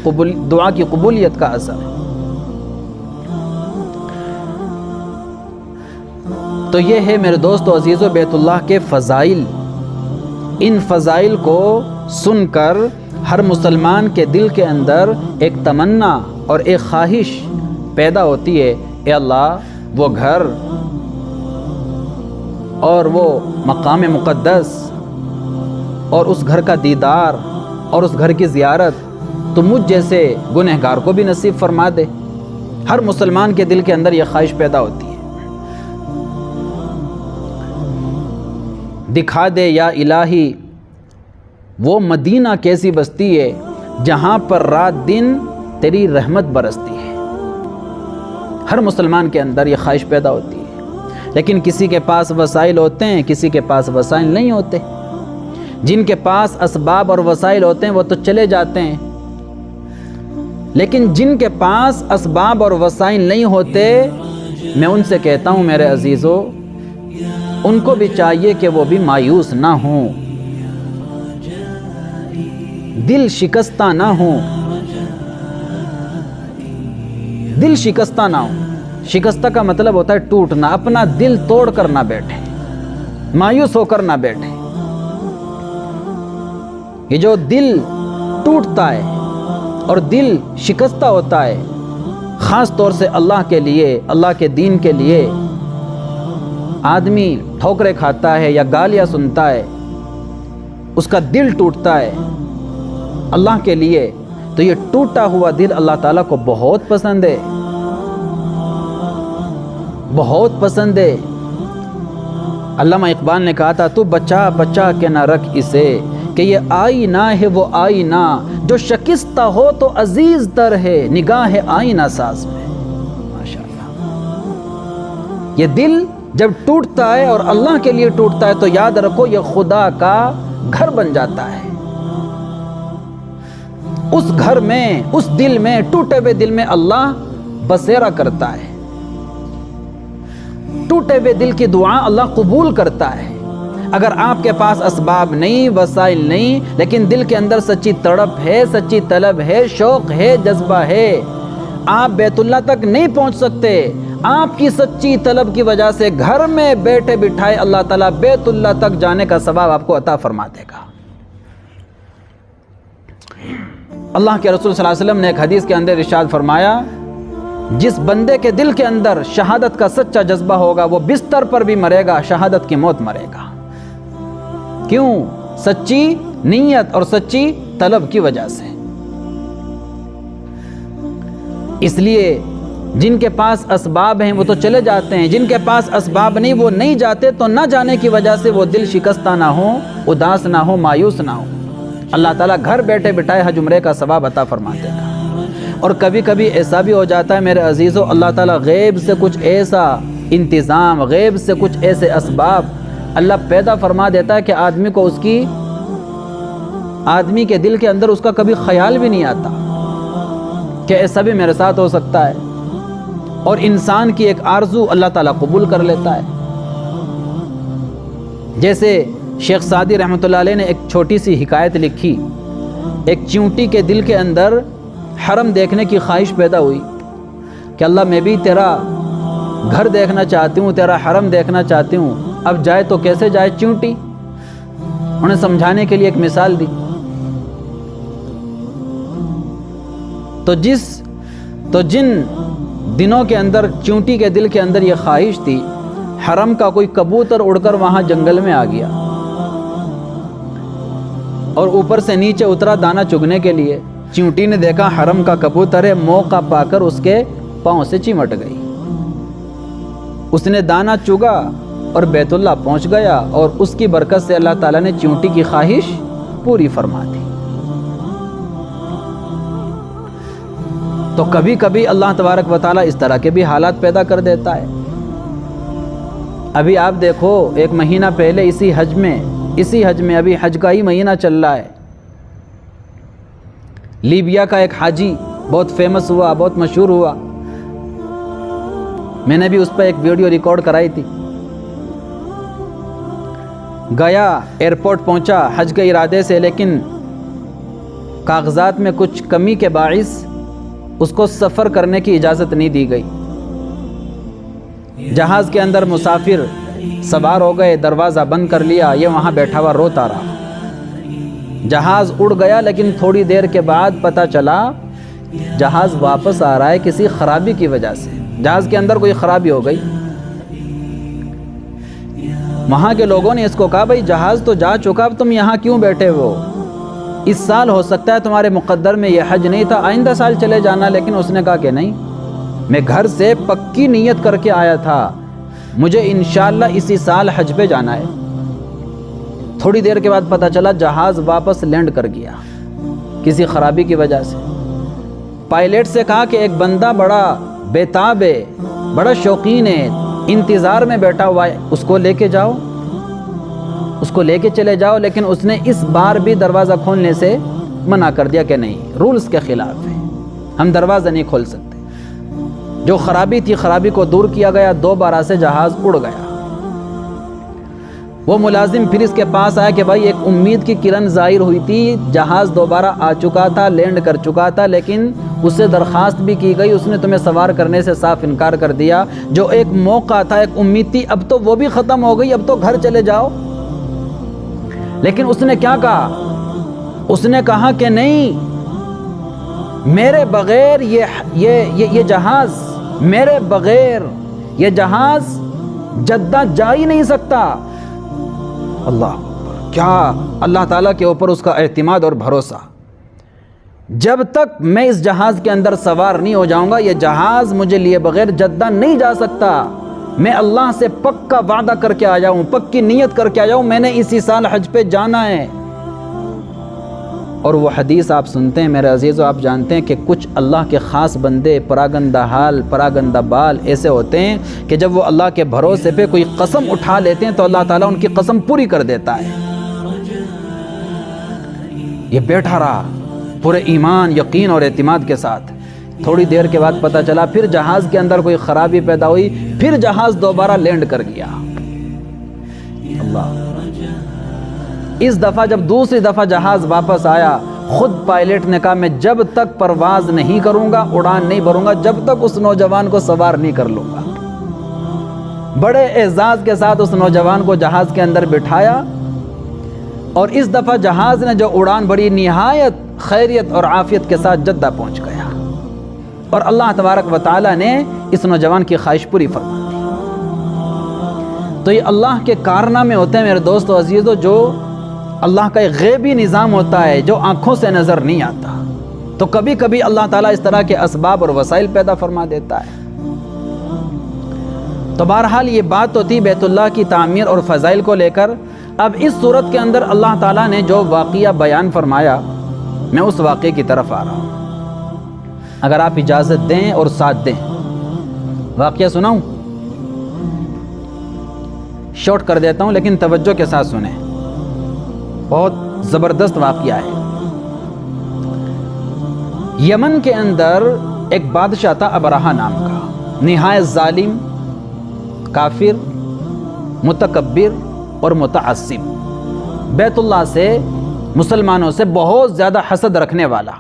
دعا کی قبولیت کا اثر ہے۔ تو یہ ہے میرے دوستو عزیزو بیت اللہ کے فضائل۔ ان فضائل کو سن کر ہر مسلمان کے دل کے اندر ایک تمنا اور ایک خواہش پیدا ہوتی ہے، اے اللہ وہ گھر اور وہ مقام مقدس اور اس گھر کا دیدار اور اس گھر کی زیارت تو مجھ جیسے گنہگار کو بھی نصیب فرما دے۔ ہر مسلمان کے دل کے اندر یہ خواہش پیدا ہوتی ہے۔ دکھا دے یا الہی وہ مدینہ کیسی بستی ہے جہاں پر رات دن تیری رحمت برستی ہے۔ ہر مسلمان کے اندر یہ خواہش پیدا ہوتی ہے، لیکن کسی کے پاس وسائل ہوتے ہیں، کسی کے پاس وسائل نہیں ہوتے۔ جن کے پاس اسباب اور وسائل ہوتے ہیں وہ تو چلے جاتے ہیں، لیکن جن کے پاس اسباب اور وسائل نہیں ہوتے، میں ان سے کہتا ہوں میرے عزیزو، ان کو بھی چاہیے کہ وہ بھی مایوس نہ ہوں، دل شکستہ نہ ہوں، دل شکستہ نہ ہوں۔ شکستہ کا مطلب ہوتا ہے ٹوٹنا، اپنا دل توڑ کر نہ بیٹھے، مایوس ہو کر نہ بیٹھے۔ یہ جو دل ٹوٹتا ہے اور دل شکستہ ہوتا ہے، خاص طور سے اللہ کے لیے، اللہ کے دین کے لیے آدمی ٹھوکریں کھاتا ہے یا گالیاں سنتا ہے، اس کا دل ٹوٹتا ہے اللہ کے لیے، تو یہ ٹوٹا ہوا دل اللہ تعالیٰ کو بہت پسند ہے، بہت پسند ہے۔ علامہ اقبال نے کہا تھا، تو بچا بچا کے نہ رکھ اسے، کہ یہ آئینہ ہے وہ آئینہ جو شکستہ ہو تو عزیز تر ہے نگاہ آئینہ ساز میں۔ ماشاءاللہ، یہ دل جب ٹوٹتا ہے اور اللہ کے لیے ٹوٹتا ہے تو یاد رکھو یہ خدا کا گھر بن جاتا ہے۔ اس گھر میں، اس دل میں، ٹوٹے ہوئے دل میں اللہ بسیرا کرتا ہے، ٹوٹے ہوئے دل کی دعا اللہ قبول کرتا ہے۔ اگر آپ کے پاس اسباب نہیں، وسائل نہیں، لیکن دل کے اندر سچی تڑپ ہے، سچی طلب ہے، شوق ہے، جذبہ ہے، آپ بیت اللہ تک نہیں پہنچ سکتے، آپ کی سچی طلب کی وجہ سے گھر میں بیٹھے بٹھائے اللہ تعالیٰ بیت اللہ تک جانے کا ثواب آپ کو عطا فرما دے گا۔ اللہ کے رسول صلی اللہ علیہ وسلم نے ایک حدیث کے اندر ارشاد فرمایا، جس بندے کے دل کے اندر شہادت کا سچا جذبہ ہوگا وہ بستر پر بھی مرے گا، شہادت کی موت مرے گا۔ کیوں؟ سچی نیت اور سچی طلب کی وجہ سے۔ اس لیے جن کے پاس اسباب ہیں وہ تو چلے جاتے ہیں، جن کے پاس اسباب نہیں وہ نہیں جاتے، تو نہ جانے کی وجہ سے وہ دل شکستہ نہ ہو، اداس نہ ہو، مایوس نہ ہو۔ اللہ تعالیٰ گھر بیٹھے بٹھائے حج عمرے کا ثواب عطا فرما دے گا۔ اور کبھی کبھی ایسا بھی ہو جاتا ہے میرے عزیزو، اللہ تعالیٰ غیب سے کچھ ایسا انتظام، غیب سے کچھ ایسے اسباب اللہ پیدا فرما دیتا ہے کہ آدمی کو آدمی کے دل کے اندر اس کا کبھی خیال بھی نہیں آتا کہ ایسا بھی میرے ساتھ ہو سکتا ہے، اور انسان کی ایک آرزو اللہ تعالیٰ قبول کر لیتا ہے۔ جیسے شیخ سعدی رحمۃ اللہ علیہ نے ایک چھوٹی سی حکایت لکھی، ایک چیونٹی کے دل کے اندر حرم دیکھنے کی خواہش پیدا ہوئی کہ اللہ میں بھی تیرا گھر دیکھنا چاہتی ہوں، تیرا حرم دیکھنا چاہتی ہوں، اب جائے تو کیسے جائے چیونٹی؟ انہیں سمجھانے کے لیے ایک مثال دی، تو جن دنوں کے اندر چیونٹی کے دل کے اندر یہ خواہش تھی، حرم کا کوئی کبوتر اڑ کر وہاں جنگل میں آ گیا اور اوپر سے نیچے اترا دانہ چگنے کے لیے۔ چیونٹی نے دیکھا حرم کا کبوتر ہے، موقع پا کر اس کے پاؤں سے چمٹ گئی، اس نے دانہ چگا اور بیت اللہ پہنچ گیا، اور اس کی برکت سے اللہ تعالیٰ نے چیونٹی کی خواہش پوری فرما دی۔ تو کبھی کبھی اللہ تبارک و تعالیٰ اس طرح کے بھی حالات پیدا کر دیتا ہے۔ ابھی آپ دیکھو، ایک مہینہ پہلے اسی حج میں ابھی حج کا ہی مہینہ چل رہا ہے، لیبیا کا ایک حاجی بہت فیمس ہوا، بہت مشہور ہوا، میں نے بھی اس پہ ایک ویڈیو ریکارڈ کرائی تھی۔ گیا، ایئرپورٹ پہنچا حج کے ارادے سے، لیکن کاغذات میں کچھ کمی کے باعث اس کو سفر کرنے کی اجازت نہیں دی گئی۔ جہاز کے اندر مسافر سوار ہو گئے، دروازہ بند کر لیا، یہ وہاں بیٹھا ہوا روتا رہا۔ جہاز اڑ گیا، لیکن تھوڑی دیر کے بعد پتہ چلا جہاز واپس آ رہا ہے کسی خرابی کی وجہ سے، جہاز کے اندر کوئی خرابی ہو گئی۔ وہاں کے لوگوں نے اس کو کہا، بھائی جہاز تو جا چکا، اب تم یہاں کیوں بیٹھے ہو؟ اس سال ہو سکتا ہے تمہارے مقدر میں یہ حج نہیں تھا، آئندہ سال چلے جانا۔ لیکن اس نے کہا کہ نہیں، میں گھر سے پکی نیت کر کے آیا تھا، مجھے انشاءاللہ اسی سال حج پہ جانا ہے۔ تھوڑی دیر کے بعد پتہ چلا جہاز واپس لینڈ کر گیا کسی خرابی کی وجہ سے۔ پائلٹ سے کہا کہ ایک بندہ بڑا بیتاب ہے، بڑا شوقین ہے، انتظار میں بیٹھا ہوا ہے، اس کو لے کے جاؤ، اس کو لے کے چلے جاؤ۔ لیکن اس نے اس بار بھی دروازہ کھولنے سے منع کر دیا کہ نہیں، رولز کے خلاف ہے، ہم دروازہ نہیں کھول سکتے۔ جو خرابی تھی، خرابی کو دور کیا گیا، دوبارہ سے جہاز اڑ گیا۔ وہ ملازم پھر اس کے پاس آیا کہ بھائی ایک امید کی کرن ظاہر ہوئی تھی، جہاز دوبارہ آ چکا تھا، لینڈ کر چکا تھا، لیکن اس سے درخواست بھی کی گئی، اس نے تمہیں سوار کرنے سے صاف انکار کر دیا۔ جو ایک موقع تھا، ایک امید تھی، اب تو وہ بھی ختم ہو گئی، اب تو گھر چلے جاؤ۔ لیکن اس نے کیا کہا؟ اس نے کہا کہ نہیں، میرے بغیر یہ جہاز، میرے بغیر یہ جہاز جدہ جا ہی نہیں سکتا۔ اللہ کیا اللہ تعالیٰ کے اوپر اس کا اعتماد اور بھروسہ، جب تک میں اس جہاز کے اندر سوار نہیں ہو جاؤں گا یہ جہاز مجھے لیے بغیر جدہ نہیں جا سکتا۔ میں اللہ سے پکا وعدہ کر کے آیا ہوں، پکی نیت کر کے آیا ہوں، میں نے اسی سال حج پہ جانا ہے۔ اور وہ حدیث آپ سنتے ہیں میرے عزیزو، آپ جانتے ہیں کہ کچھ اللہ کے خاص بندے پراگندہ حال، پراگندہ بال ایسے ہوتے ہیں کہ جب وہ اللہ کے بھروسے پہ کوئی قسم اٹھا لیتے ہیں تو اللہ تعالیٰ ان کی قسم پوری کر دیتا ہے۔ یہ بیٹھا رہا پورے ایمان، یقین اور اعتماد کے ساتھ۔ تھوڑی دیر کے بعد پتہ چلا پھر جہاز کے اندر کوئی خرابی پیدا ہوئی، پھر جہاز دوبارہ لینڈ کر گیا۔ اللہ، اس دفعہ جب دوسری دفعہ جہاز واپس آیا، خود پائلٹ نے کہا میں جب تک پرواز نہیں کروں گا، اڑان نہیں بھروں گا، جب تک اس نوجوان کو سوار نہیں کر لوں گا۔ بڑے اعزاز کے ساتھ اس نوجوان کو جہاز کے اندر بٹھایا، اور اس دفعہ جہاز نے جو اڑان بڑی نہایت خیریت اور عافیت کے ساتھ جدہ پہنچ گیا، اور اللہ تبارک و تعالیٰ نے اس نوجوان کی خواہش پوری فرما دی۔ تو یہ اللہ کے کارنامے ہوتے ہیں میرے دوستو عزیزو، جو اللہ کا ایک غیبی نظام ہوتا ہے جو آنکھوں سے نظر نہیں آتا۔ تو کبھی کبھی اللہ تعالیٰ اس طرح کے اسباب اور وسائل پیدا فرما دیتا ہے۔ تو بہرحال یہ بات تو تھی بیت اللہ کی تعمیر اور فضائل کو لے کر۔ اب اس صورت کے اندر اللہ تعالیٰ نے جو واقعہ بیان فرمایا، میں اس واقعے کی طرف آ رہا ہوں، اگر آپ اجازت دیں اور ساتھ دیں۔ واقعہ سناؤں؟ شارٹ کر دیتا ہوں لیکن توجہ کے ساتھ سنیں، بہت زبردست واقعہ ہے۔ یمن کے اندر ایک بادشاہ تھا ابرہہ نام کا، نہایت ظالم، کافر، متکبر اور متعصب، بیت اللہ سے، مسلمانوں سے بہت زیادہ حسد رکھنے والا۔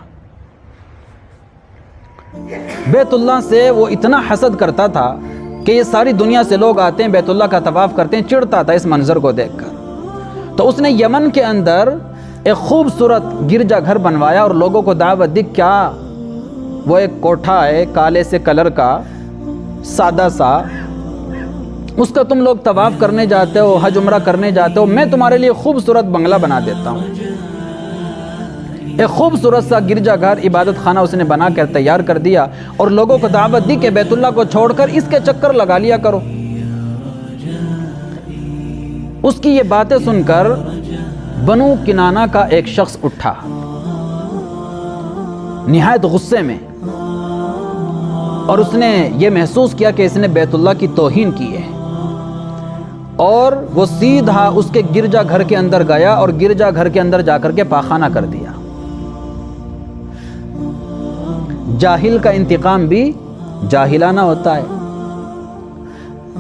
بیت اللہ سے وہ اتنا حسد کرتا تھا کہ یہ ساری دنیا سے لوگ آتے ہیں بیت اللہ کا طواف کرتے ہیں، چڑھتا تھا اس منظر کو دیکھ کر۔ تو اس نے یمن کے اندر ایک خوبصورت گرجا گھر بنوایا اور لوگوں کو دعوت دی، کیا وہ ایک کوٹھا ہے کالے سے کلر کا، سادہ سا، اس کا تم لوگ طواف کرنے جاتے ہو، حج عمرہ کرنے جاتے ہو، میں تمہارے لیے خوبصورت بنگلہ بنا دیتا ہوں۔ ایک خوبصورت سا گرجا گھر، عبادت خانہ اس نے بنا کر تیار کر دیا، اور لوگوں کو دعوت دی کہ بیت اللہ کو چھوڑ کر اس کے چکر لگا لیا کرو۔ اس کی یہ باتیں سن کر بنو کنانہ کا ایک شخص اٹھا نہایت غصے میں، اور اس نے یہ محسوس کیا کہ اس نے بیت اللہ کی توہین کی ہے، اور وہ سیدھا اس کے گرجا گھر کے اندر گیا اور گرجا گھر کے اندر جا کر کے پاخانہ کر دیا۔ جاہل کا انتقام بھی جاہلانہ ہوتا ہے۔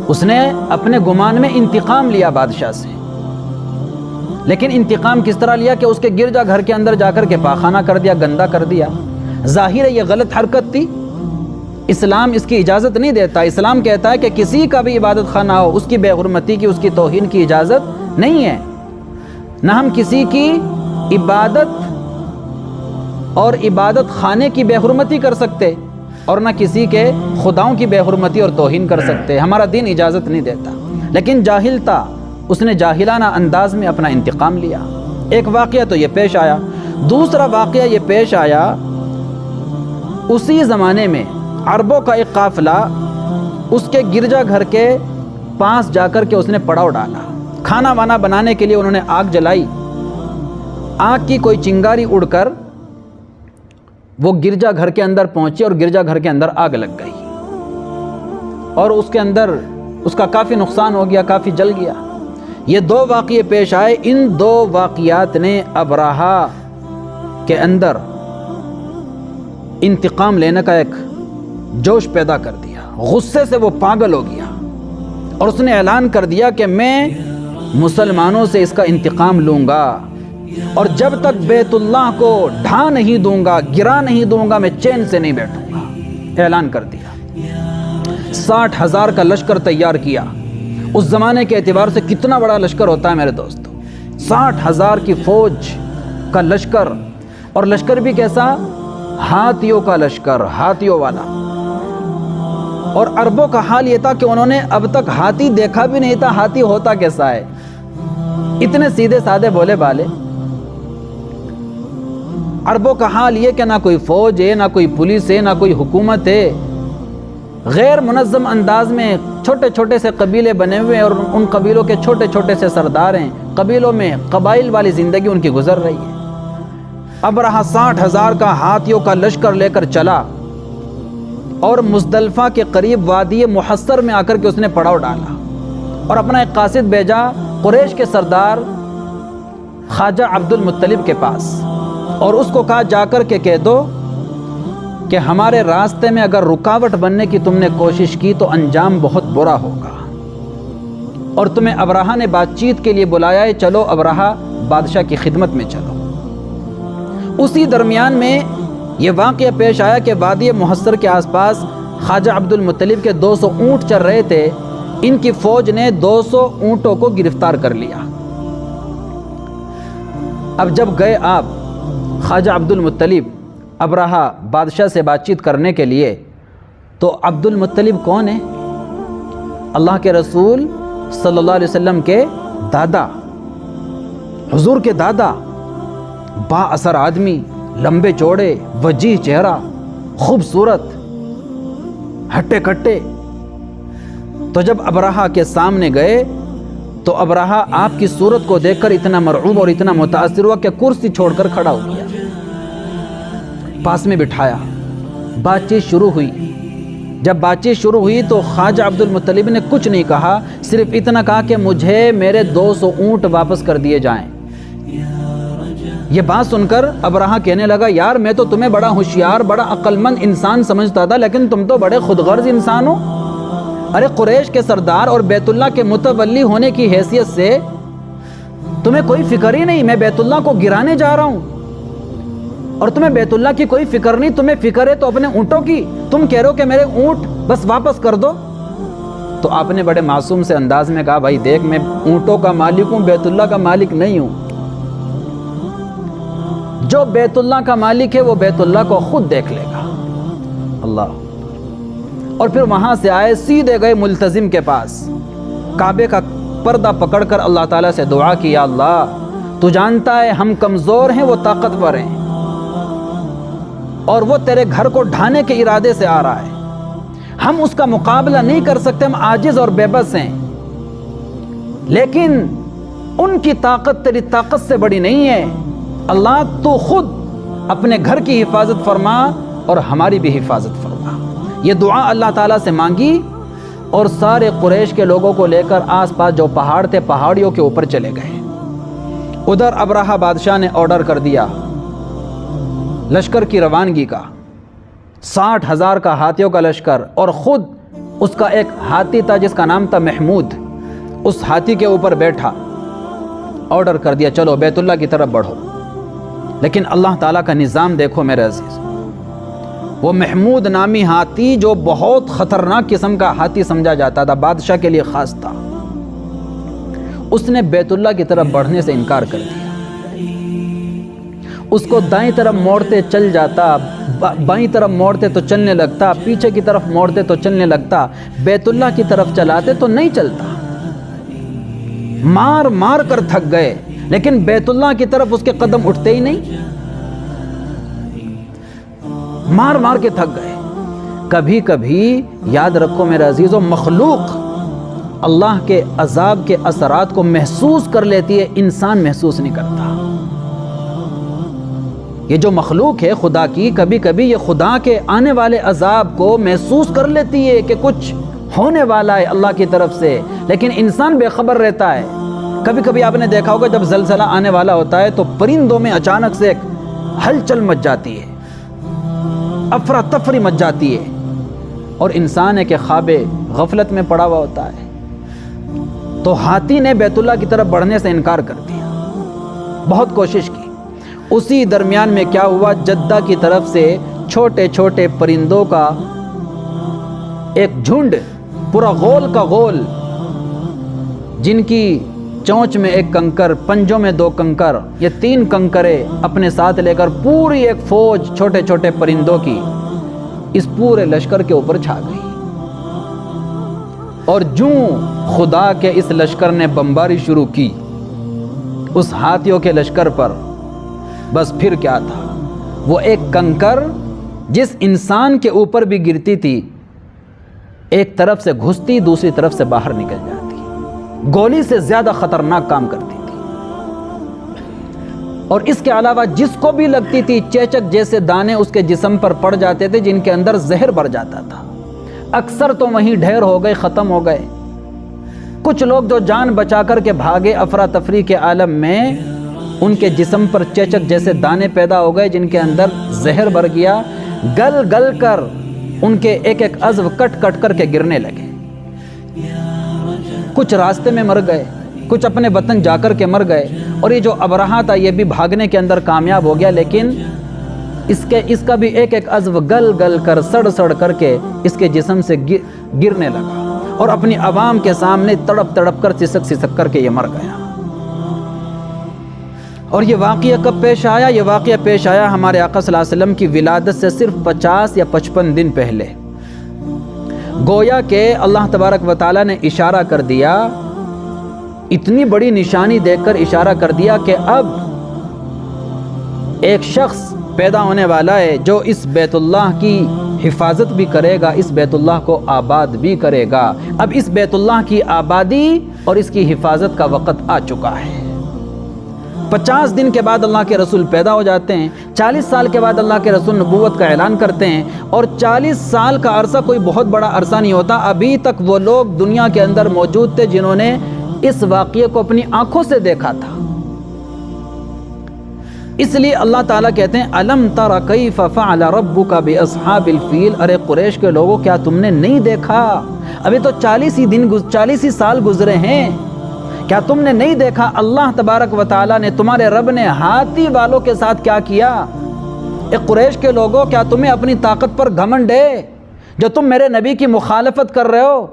اس نے اپنے گمان میں انتقام لیا بادشاہ سے، لیکن انتقام کس طرح لیا کہ اس کے گرجا گھر کے اندر جا کر کے پاخانہ کر دیا، گندا کر دیا۔ ظاہر ہے یہ غلط حرکت تھی، اسلام اس کی اجازت نہیں دیتا۔ اسلام کہتا ہے کہ کسی کا بھی عبادت خانہ ہو، اس کی بے حرمتی کی، اس کی توہین کی اجازت نہیں ہے۔ نہ ہم کسی کی عبادت اور عبادت خانے کی بے حرمتی کر سکتے، اور نہ کسی کے خداؤں کی بے حرمتی اور توہین کر سکتے، ہمارا دین اجازت نہیں دیتا۔ لیکن جاہل تھا، اس نے جاہلانہ انداز میں اپنا انتقام لیا۔ ایک واقعہ تو یہ پیش آیا۔ دوسرا واقعہ یہ پیش آیا، اسی زمانے میں عربوں کا ایک قافلہ اس کے گرجا گھر کے پاس جا کر کے اس نے پڑاؤ ڈالا۔ کھانا وانا بنانے کے لیے انہوں نے آگ جلائی، آگ کی کوئی چنگاری اڑ کر وہ گرجا گھر کے اندر پہنچی اور گرجا گھر کے اندر آگ لگ گئی، اور اس کے اندر اس کا کافی نقصان ہو گیا، کافی جل گیا۔ یہ دو واقعے پیش آئے، ان دو واقعات نے ابرہہ کے اندر انتقام لینے کا ایک جوش پیدا کر دیا۔ غصے سے وہ پاگل ہو گیا، اور اس نے اعلان کر دیا کہ میں مسلمانوں سے اس کا انتقام لوں گا، اور جب تک بیت اللہ کو ڈھا نہیں دوں گا، گرا نہیں دوں گا، میں چین سے نہیں بیٹھوں گا۔ اعلان کر دیا۔ 60,000 کا لشکر تیار کیا۔ اس زمانے کے اعتبار سے کتنا بڑا لشکر ہوتا ہے میرے دوستو، 60,000 کی فوج کا لشکر، اور لشکر بھی کیسا؟ ہاتھیوں کا لشکر، ہاتھیوں والا. اور عربوں کا حال یہ تھا کہ انہوں نے اب تک ہاتھی دیکھا بھی نہیں تھا. ہاتھی ہوتا کیسا ہے؟ اتنے سیدھے سادے بولے بالے. عربوں کا حال یہ کہ نہ کوئی فوج ہے، نہ کوئی پولیس ہے، نہ کوئی حکومت ہے. غیر منظم انداز میں چھوٹے چھوٹے سے قبیلے بنے ہوئے ہیں اور ان قبیلوں کے چھوٹے چھوٹے سے سردار ہیں. قبیلوں میں قبائل والی زندگی ان کی گزر رہی ہے. ابرہہ 60,000 کا ہاتھیوں کا لشکر لے کر چلا اور مزدلفہ کے قریب وادی محصر میں آ کر کے اس نے پڑاؤ ڈالا اور اپنا ایک قاصد بھیجا قریش کے سردار خواجہ عبد المطلب کے پاس، اور اس کو کہا جا کر کے کہہ دو کہ ہمارے راستے میں اگر رکاوٹ بننے کی تم نے کوشش کی تو انجام بہت برا ہوگا، اور تمہیں ابرہہ نے بات چیت کے لیے بلایا ہے، چلو ابرہہ بادشاہ کی خدمت میں چلو. اسی درمیان میں یہ واقعہ پیش آیا کہ وادی محصر کے آس پاس خواجہ عبد المطلب کے 200 اونٹ چل رہے تھے. ان کی فوج نے 200 اونٹوں کو گرفتار کر لیا. اب جب گئے آپ خواجہ عبد المطلب ابرہہ بادشاہ سے بات چیت کرنے کے لیے، تو عبد المطلب کون ہے؟ اللہ کے رسول صلی اللہ علیہ وسلم کے دادا، حضور کے دادا، با اثر آدمی، لمبے چوڑے، وجیح چہرہ، خوبصورت، ہٹے کٹے. تو جب ابرہہ کے سامنے گئے تو ابرہہ آپ کی صورت کو دیکھ کر اتنا مرعوب اور اتنا متاثر ہوا کہ کرسی چھوڑ کر کھڑا ہو گیا، پاس میں بٹھایا. بات چیت شروع ہوئی. جب بات چیت شروع ہوئی تو خواجہ عبد المطلب نے کچھ نہیں کہا، صرف اتنا کہا کہ مجھے میرے 200 اونٹ واپس کر دیے جائیں. یہ بات سن کر ابرہہ کہنے لگا، یار میں تو تمہیں بڑا ہوشیار، بڑا عقل مند انسان سمجھتا تھا، لیکن تم تو بڑے خود غرض انسان ہو. ارے قریش کے سردار اور بیت اللہ کے متولی ہونے کی حیثیت سے تمہیں کوئی فکر ہی نہیں. میں بیت اللہ کو گرانے جا رہا ہوں اور تمہیں بیت اللہ کی کوئی فکر نہیں. تمہیں فکر ہے تو اپنے اونٹوں کی. تم کہہ رہے ہو کہ میرے اونٹ بس واپس کر دو. تو آپ نے بڑے معصوم سے انداز میں کہا، بھائی دیکھ میں اونٹوں کا مالک ہوں، بیت اللہ کا مالک نہیں ہوں. جو بیت اللہ کا مالک ہے وہ بیت اللہ کو خود دیکھ لے گا. اللہ. اور پھر وہاں سے آئے، سیدھے گئے ملتزم کے پاس، کعبے کا پردہ پکڑ کر اللہ تعالیٰ سے دعا کی، یا اللہ تو جانتا ہے ہم کمزور ہیں، وہ طاقتور ہیں، اور وہ تیرے گھر کو ڈھانے کے ارادے سے آ رہا ہے. ہم اس کا مقابلہ نہیں کر سکتے، ہم عاجز اور بے بس ہیں، لیکن ان کی طاقت تیری طاقت سے بڑی نہیں ہے. اللہ تو خود اپنے گھر کی حفاظت فرما اور ہماری بھی حفاظت فرما. یہ دعا اللہ تعالیٰ سے مانگی اور سارے قریش کے لوگوں کو لے کر آس پاس جو پہاڑ تھے پہاڑیوں کے اوپر چلے گئے. ادھر ابرہہ بادشاہ نے آرڈر کر دیا لشکر کی روانگی کا، 60,000 کا ہاتھیوں کا لشکر، اور خود اس کا ایک ہاتھی تھا جس کا نام تھا محمود، اس ہاتھی کے اوپر بیٹھا. آرڈر کر دیا چلو بیت اللہ کی طرف بڑھو. لیکن اللہ تعالیٰ کا نظام دیکھو میرے عزیز. وہ محمود نامی ہاتھی جو بہت خطرناک قسم کا ہاتھی سمجھا جاتا تھا، بادشاہ کے لیے خاص تھا، اس نے بیت اللہ کی طرف بڑھنے سے انکار کر دیا. اس کو دائیں طرف موڑتے چل جاتا، بائیں طرف موڑتے تو چلنے لگتا، پیچھے کی طرف موڑتے تو چلنے لگتا، بیت اللہ کی طرف چلاتے تو نہیں چلتا. مار مار کر تھک گئے، لیکن بیت اللہ کی طرف اس کے قدم اٹھتے ہی نہیں، مار مار کے تھک گئے. کبھی کبھی یاد رکھو میرے عزیزو، مخلوق اللہ کے عذاب کے اثرات کو محسوس کر لیتی ہے، انسان محسوس نہیں کرتا. یہ جو مخلوق ہے خدا کی، کبھی کبھی یہ خدا کے آنے والے عذاب کو محسوس کر لیتی ہے کہ کچھ ہونے والا ہے اللہ کی طرف سے، لیکن انسان بے خبر رہتا ہے. کبھی کبھی آپ نے دیکھا ہوگا جب زلزلہ آنے والا ہوتا ہے تو پرندوں میں اچانک سے ایک ہلچل مچ جاتی ہے، افراتفری مچ جاتی ہے، اور انسان ہے کہ خواب غفلت میں پڑا ہوا ہوتا ہے. تو ہاتھی نے بیت اللہ کی طرف بڑھنے سے انکار کر دیا، بہت کوشش کی. اسی درمیان میں کیا ہوا، جدہ کی طرف سے چھوٹے چھوٹے پرندوں کا ایک جھنڈ، پورا غول کا غول، جن کی چونچ میں ایک کنکر، پنجوں میں 2 کنکر، یہ 3 کنکرے اپنے ساتھ لے کر پوری ایک فوج چھوٹے چھوٹے پرندوں کی اس پورے لشکر کے اوپر چھا گئی۔ اور جوں خدا کے اس لشکر نے بمباری شروع کی اس ہاتھیوں کے لشکر پر، بس پھر کیا تھا، وہ ایک کنکر جس انسان کے اوپر بھی گرتی تھی، ایک طرف سے گھستی دوسری طرف سے باہر نکل جاتی، گولی سے زیادہ خطرناک کام کرتی تھی۔ اور اس کے علاوہ جس کو بھی لگتی تھی، چیچک جیسے دانے اس کے جسم پر پڑ جاتے تھے جن کے اندر زہر بھر جاتا تھا، اکثر تو وہیں ڈھیر ہو گئے، ختم ہو گئے۔ کچھ لوگ جو جان بچا کر کے بھاگے افراتفری کے عالم میں، ان کے جسم پر چیچک جیسے دانے پیدا ہو گئے جن کے اندر زہر بھر گیا، گل گل کر ان کے ایک ایک عضو کٹ کٹ کر کے گرنے لگے۔ کچھ راستے میں مر گئے، کچھ اپنے وطن جا کر کے مر گئے، اور یہ جو ابرہہ تھا یہ بھی بھاگنے کے اندر کامیاب ہو گیا، لیکن اس کا بھی ایک ایک عضو گل گل کر سڑ سڑ کر کے اس کے جسم سے گرنے لگا، اور اپنی عوام کے سامنے تڑپ تڑپ کر سسک سسک کر کے یہ مر گیا۔ اور یہ واقعہ کب پیش آیا؟ یہ واقعہ پیش آیا ہمارے آقا صلی اللہ علیہ وسلم کی ولادت سے صرف 50 یا 55 دن پہلے۔ گویا کہ اللہ تبارک و تعالیٰ نے اشارہ کر دیا، اتنی بڑی نشانی دیکھ کر اشارہ کر دیا کہ اب ایک شخص پیدا ہونے والا ہے جو اس بیت اللہ کی حفاظت بھی کرے گا، اس بیت اللہ کو آباد بھی کرے گا۔ اب اس بیت اللہ کی آبادی اور اس کی حفاظت کا وقت آ چکا ہے۔ 50 دن کے بعد اللہ کے رسول پیدا ہو جاتے ہیں، 40 سال کے بعد اللہ کے رسول نبوت کا اعلان کرتے ہیں، اور 40 سال کا عرصہ کوئی بہت بڑا عرصہ نہیں ہوتا۔ ابھی تک وہ لوگ دنیا کے اندر موجود تھے جنہوں نے اس واقعے کو اپنی آنکھوں سے دیکھا تھا۔ اس لیے اللہ تعالیٰ کہتے ہیں الم تر کیف فعل ربک باصحاب الفیل، ارے قریش کے لوگوں کیا تم نے نہیں دیکھا؟ ابھی تو 40 ہی سال گزرے ہیں، کیا تم نے نہیں دیکھا اللہ تبارک و تعالیٰ نے، تمہارے رب نے ہاتھی والوں کے ساتھ کیا کیا؟ اے قریش کے لوگوں کیا تمہیں اپنی طاقت پر گھمنڈ ہے جو تم میرے نبی کی مخالفت کر رہے ہو،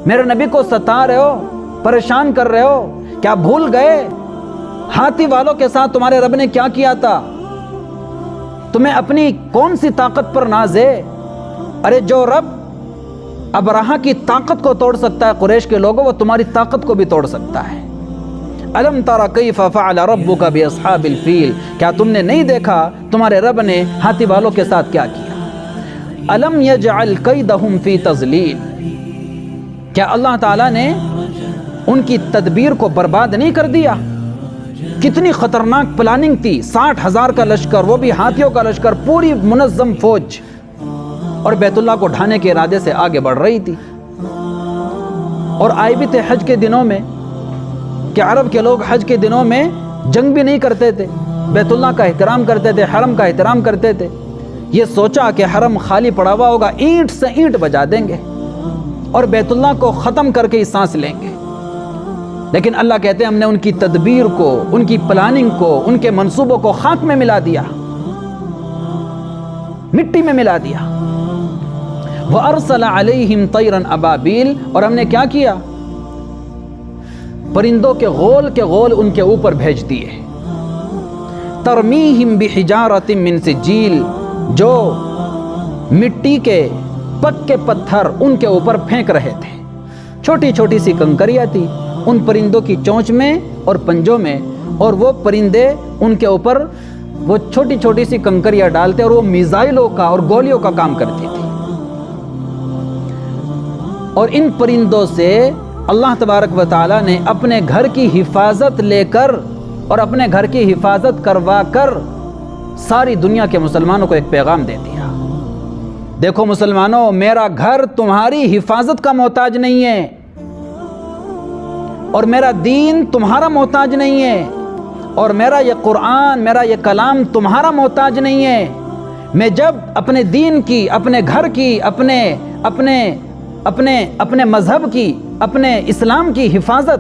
میرے نبی کو ستا رہے ہو، پریشان کر رہے ہو؟ کیا بھول گئے ہاتھی والوں کے ساتھ تمہارے رب نے کیا کیا تھا؟ تمہیں اپنی کون سی طاقت پر ناز ہے؟ ارے جو رب ابرہہ کی طاقت کو توڑ سکتا ہے قریش کے لوگوں، وہ تمہاری طاقت کو بھی توڑ سکتا ہے۔ الم تر کیف فعل ربک باصحاب الفیل، کیا تم نے نہیں دیکھا تمہارے رب نے ہاتھی والوں کے ساتھ کیا کیا؟ الم یجعل کیدہم فی تضلیل، کیا اللہ تعالیٰ نے ان کی تدبیر کو برباد نہیں کر دیا؟ کتنی خطرناک پلاننگ تھی، 60,000 کا لشکر، وہ بھی ہاتھیوں کا لشکر، پوری منظم فوج، اور بیت اللہ کو ڈھانے کے ارادے سے آگے بڑھ رہی تھی۔ اور آئے بھی تھے حج کے دنوں میں کہ عرب کے لوگ حج کے دنوں میں جنگ بھی نہیں کرتے تھے، بیت اللہ کا احترام کرتے تھے، حرم کا احترام کرتے تھے۔ یہ سوچا کہ حرم خالی پڑا ہوا ہوگا، اینٹ سے اینٹ بجا دیں گے اور بیت اللہ کو ختم کر کے ہی سانس لیں گے، لیکن اللہ کہتے ہیں ہم نے ان کی تدبیر کو، ان کی پلاننگ کو، ان کے منصوبوں کو خاک میں ملا دیا، مٹی میں ملا دیا۔ وَأَرْسَلَ عَلَيْهِمْ طَيْرًا أَبَابِيلَ، اور ہم نے کیا کیا؟ پرندوں کے غول ان کے اوپر بھیج دیے۔ تَرْمِيهِمْ بِحِجَارَةٍ مِّن سِجِّيلٍ، جو مٹی کے پکے پتھر ان کے اوپر پھینک رہے تھے، چھوٹی چھوٹی سی کنکریاں تھی ان پرندوں کی چونچ میں اور پنجوں میں، اور وہ پرندے ان کے اوپر وہ چھوٹی چھوٹی سی کنکریاں ڈالتے، اور وہ میزائلوں کا اور گولیوں کا کام کرتی تھی۔ اور ان پرندوں سے اللہ تبارک و تعالیٰ نے اپنے گھر کی حفاظت لے کر اور اپنے گھر کی حفاظت کروا کر ساری دنیا کے مسلمانوں کو ایک پیغام دے دیا، دیکھو مسلمانوں، میرا گھر تمہاری حفاظت کا محتاج نہیں ہے، اور میرا دین تمہارا محتاج نہیں ہے، اور میرا یہ قرآن، میرا یہ کلام تمہارا محتاج نہیں ہے۔ میں جب اپنے دین کی، اپنے گھر کی، اپنے مذہب کی، اپنے اسلام کی حفاظت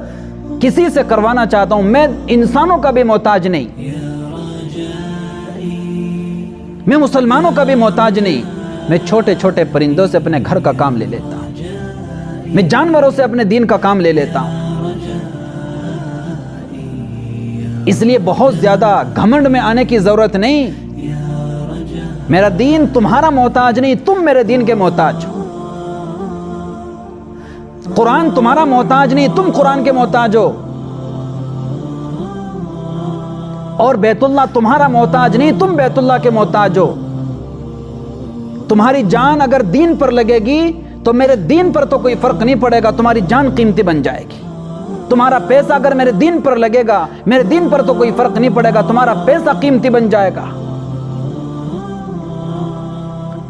کسی سے کروانا چاہتا ہوں، میں انسانوں کا بھی محتاج نہیں، میں مسلمانوں کا بھی محتاج نہیں، میں چھوٹے چھوٹے پرندوں سے اپنے گھر کا کام لے لیتا ہوں، میں جانوروں سے اپنے دین کا کام لے لیتا ہوں۔ اس لیے بہت زیادہ گھمنڈ میں آنے کی ضرورت نہیں۔ میرا دین تمہارا محتاج نہیں، تم میرے دین کے محتاج ہو۔ قرآن تمہارا محتاج نہیں، تم قرآن کے محتاج ہو۔ اور بیت اللہ تمہارا محتاج نہیں، تم بیت اللہ کے محتاج ہو۔ تمہاری جان اگر دین پر لگے گی تو میرے دین پر تو کوئی فرق نہیں پڑے گا، تمہاری جان قیمتی بن جائے گی۔ تمہارا پیسہ اگر میرے دین پر لگے گا، میرے دین پر تو کوئی فرق نہیں پڑے گا، تمہارا پیسہ قیمتی بن جائے گا۔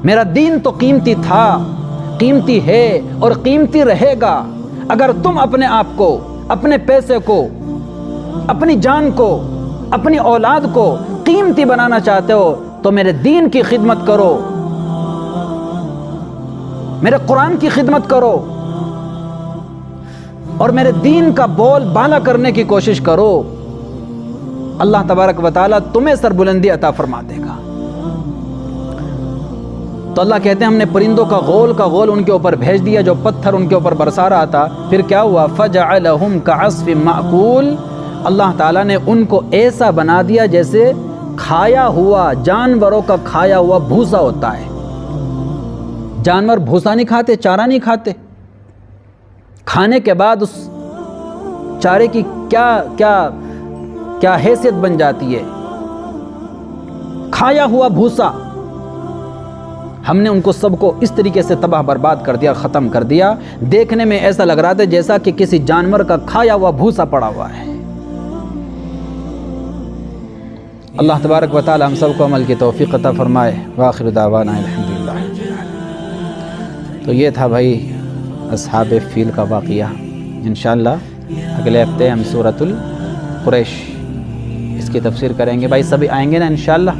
میرا دین تو قیمتی تھا، قیمتی ہے اور قیمتی رہے گا۔ اگر تم اپنے آپ کو، اپنے پیسے کو، اپنی جان کو، اپنی اولاد کو قیمتی بنانا چاہتے ہو تو میرے دین کی خدمت کرو، میرے قرآن کی خدمت کرو اور میرے دین کا بول بالا کرنے کی کوشش کرو۔ اللہ تبارک و تعالیٰ تمہیں سربلندی عطا فرما دے گا۔ تو اللہ کہتے ہیں ہم نے پرندوں کا غول ان کے اوپر بھیج دیا جو پتھر ان کے اوپر برسا رہا تھا، پھر کیا ہوا؟ فَجَعَلَهُمْ كَعَصْفٍ مَأْكُولٍ، اللہ تعالیٰ نے ان کو ایسا بنا دیا جیسے کھایا ہوا، جانوروں کا کھایا ہوا بھوسا ہوتا ہے۔ جانور بھوسا نہیں کھاتے، چارہ نہیں کھاتے، کھانے کے بعد اس چارے کی کیا حیثیت بن جاتی ہے؟ کھایا ہوا بھوسا۔ ہم نے ان کو سب کو اس طریقے سے تباہ برباد کر دیا، ختم کر دیا، دیکھنے میں ایسا لگ رہا تھا جیسا کہ کسی جانور کا کھایا ہوا بھوسا پڑا ہوا ہے۔ اللہ تبارک و تعالی ہم سب کو عمل کی توفیق عطا فرمائے۔ وآخر دعوانا الحمدللہ۔ تو یہ تھا بھائی اصحاب فیل کا واقعہ۔ انشاءاللہ اگلے ہفتے ہم سورۃ القریش اس کی تفسیر کریں گے۔ بھائی سبھی آئیں گے نا انشاءاللہ؟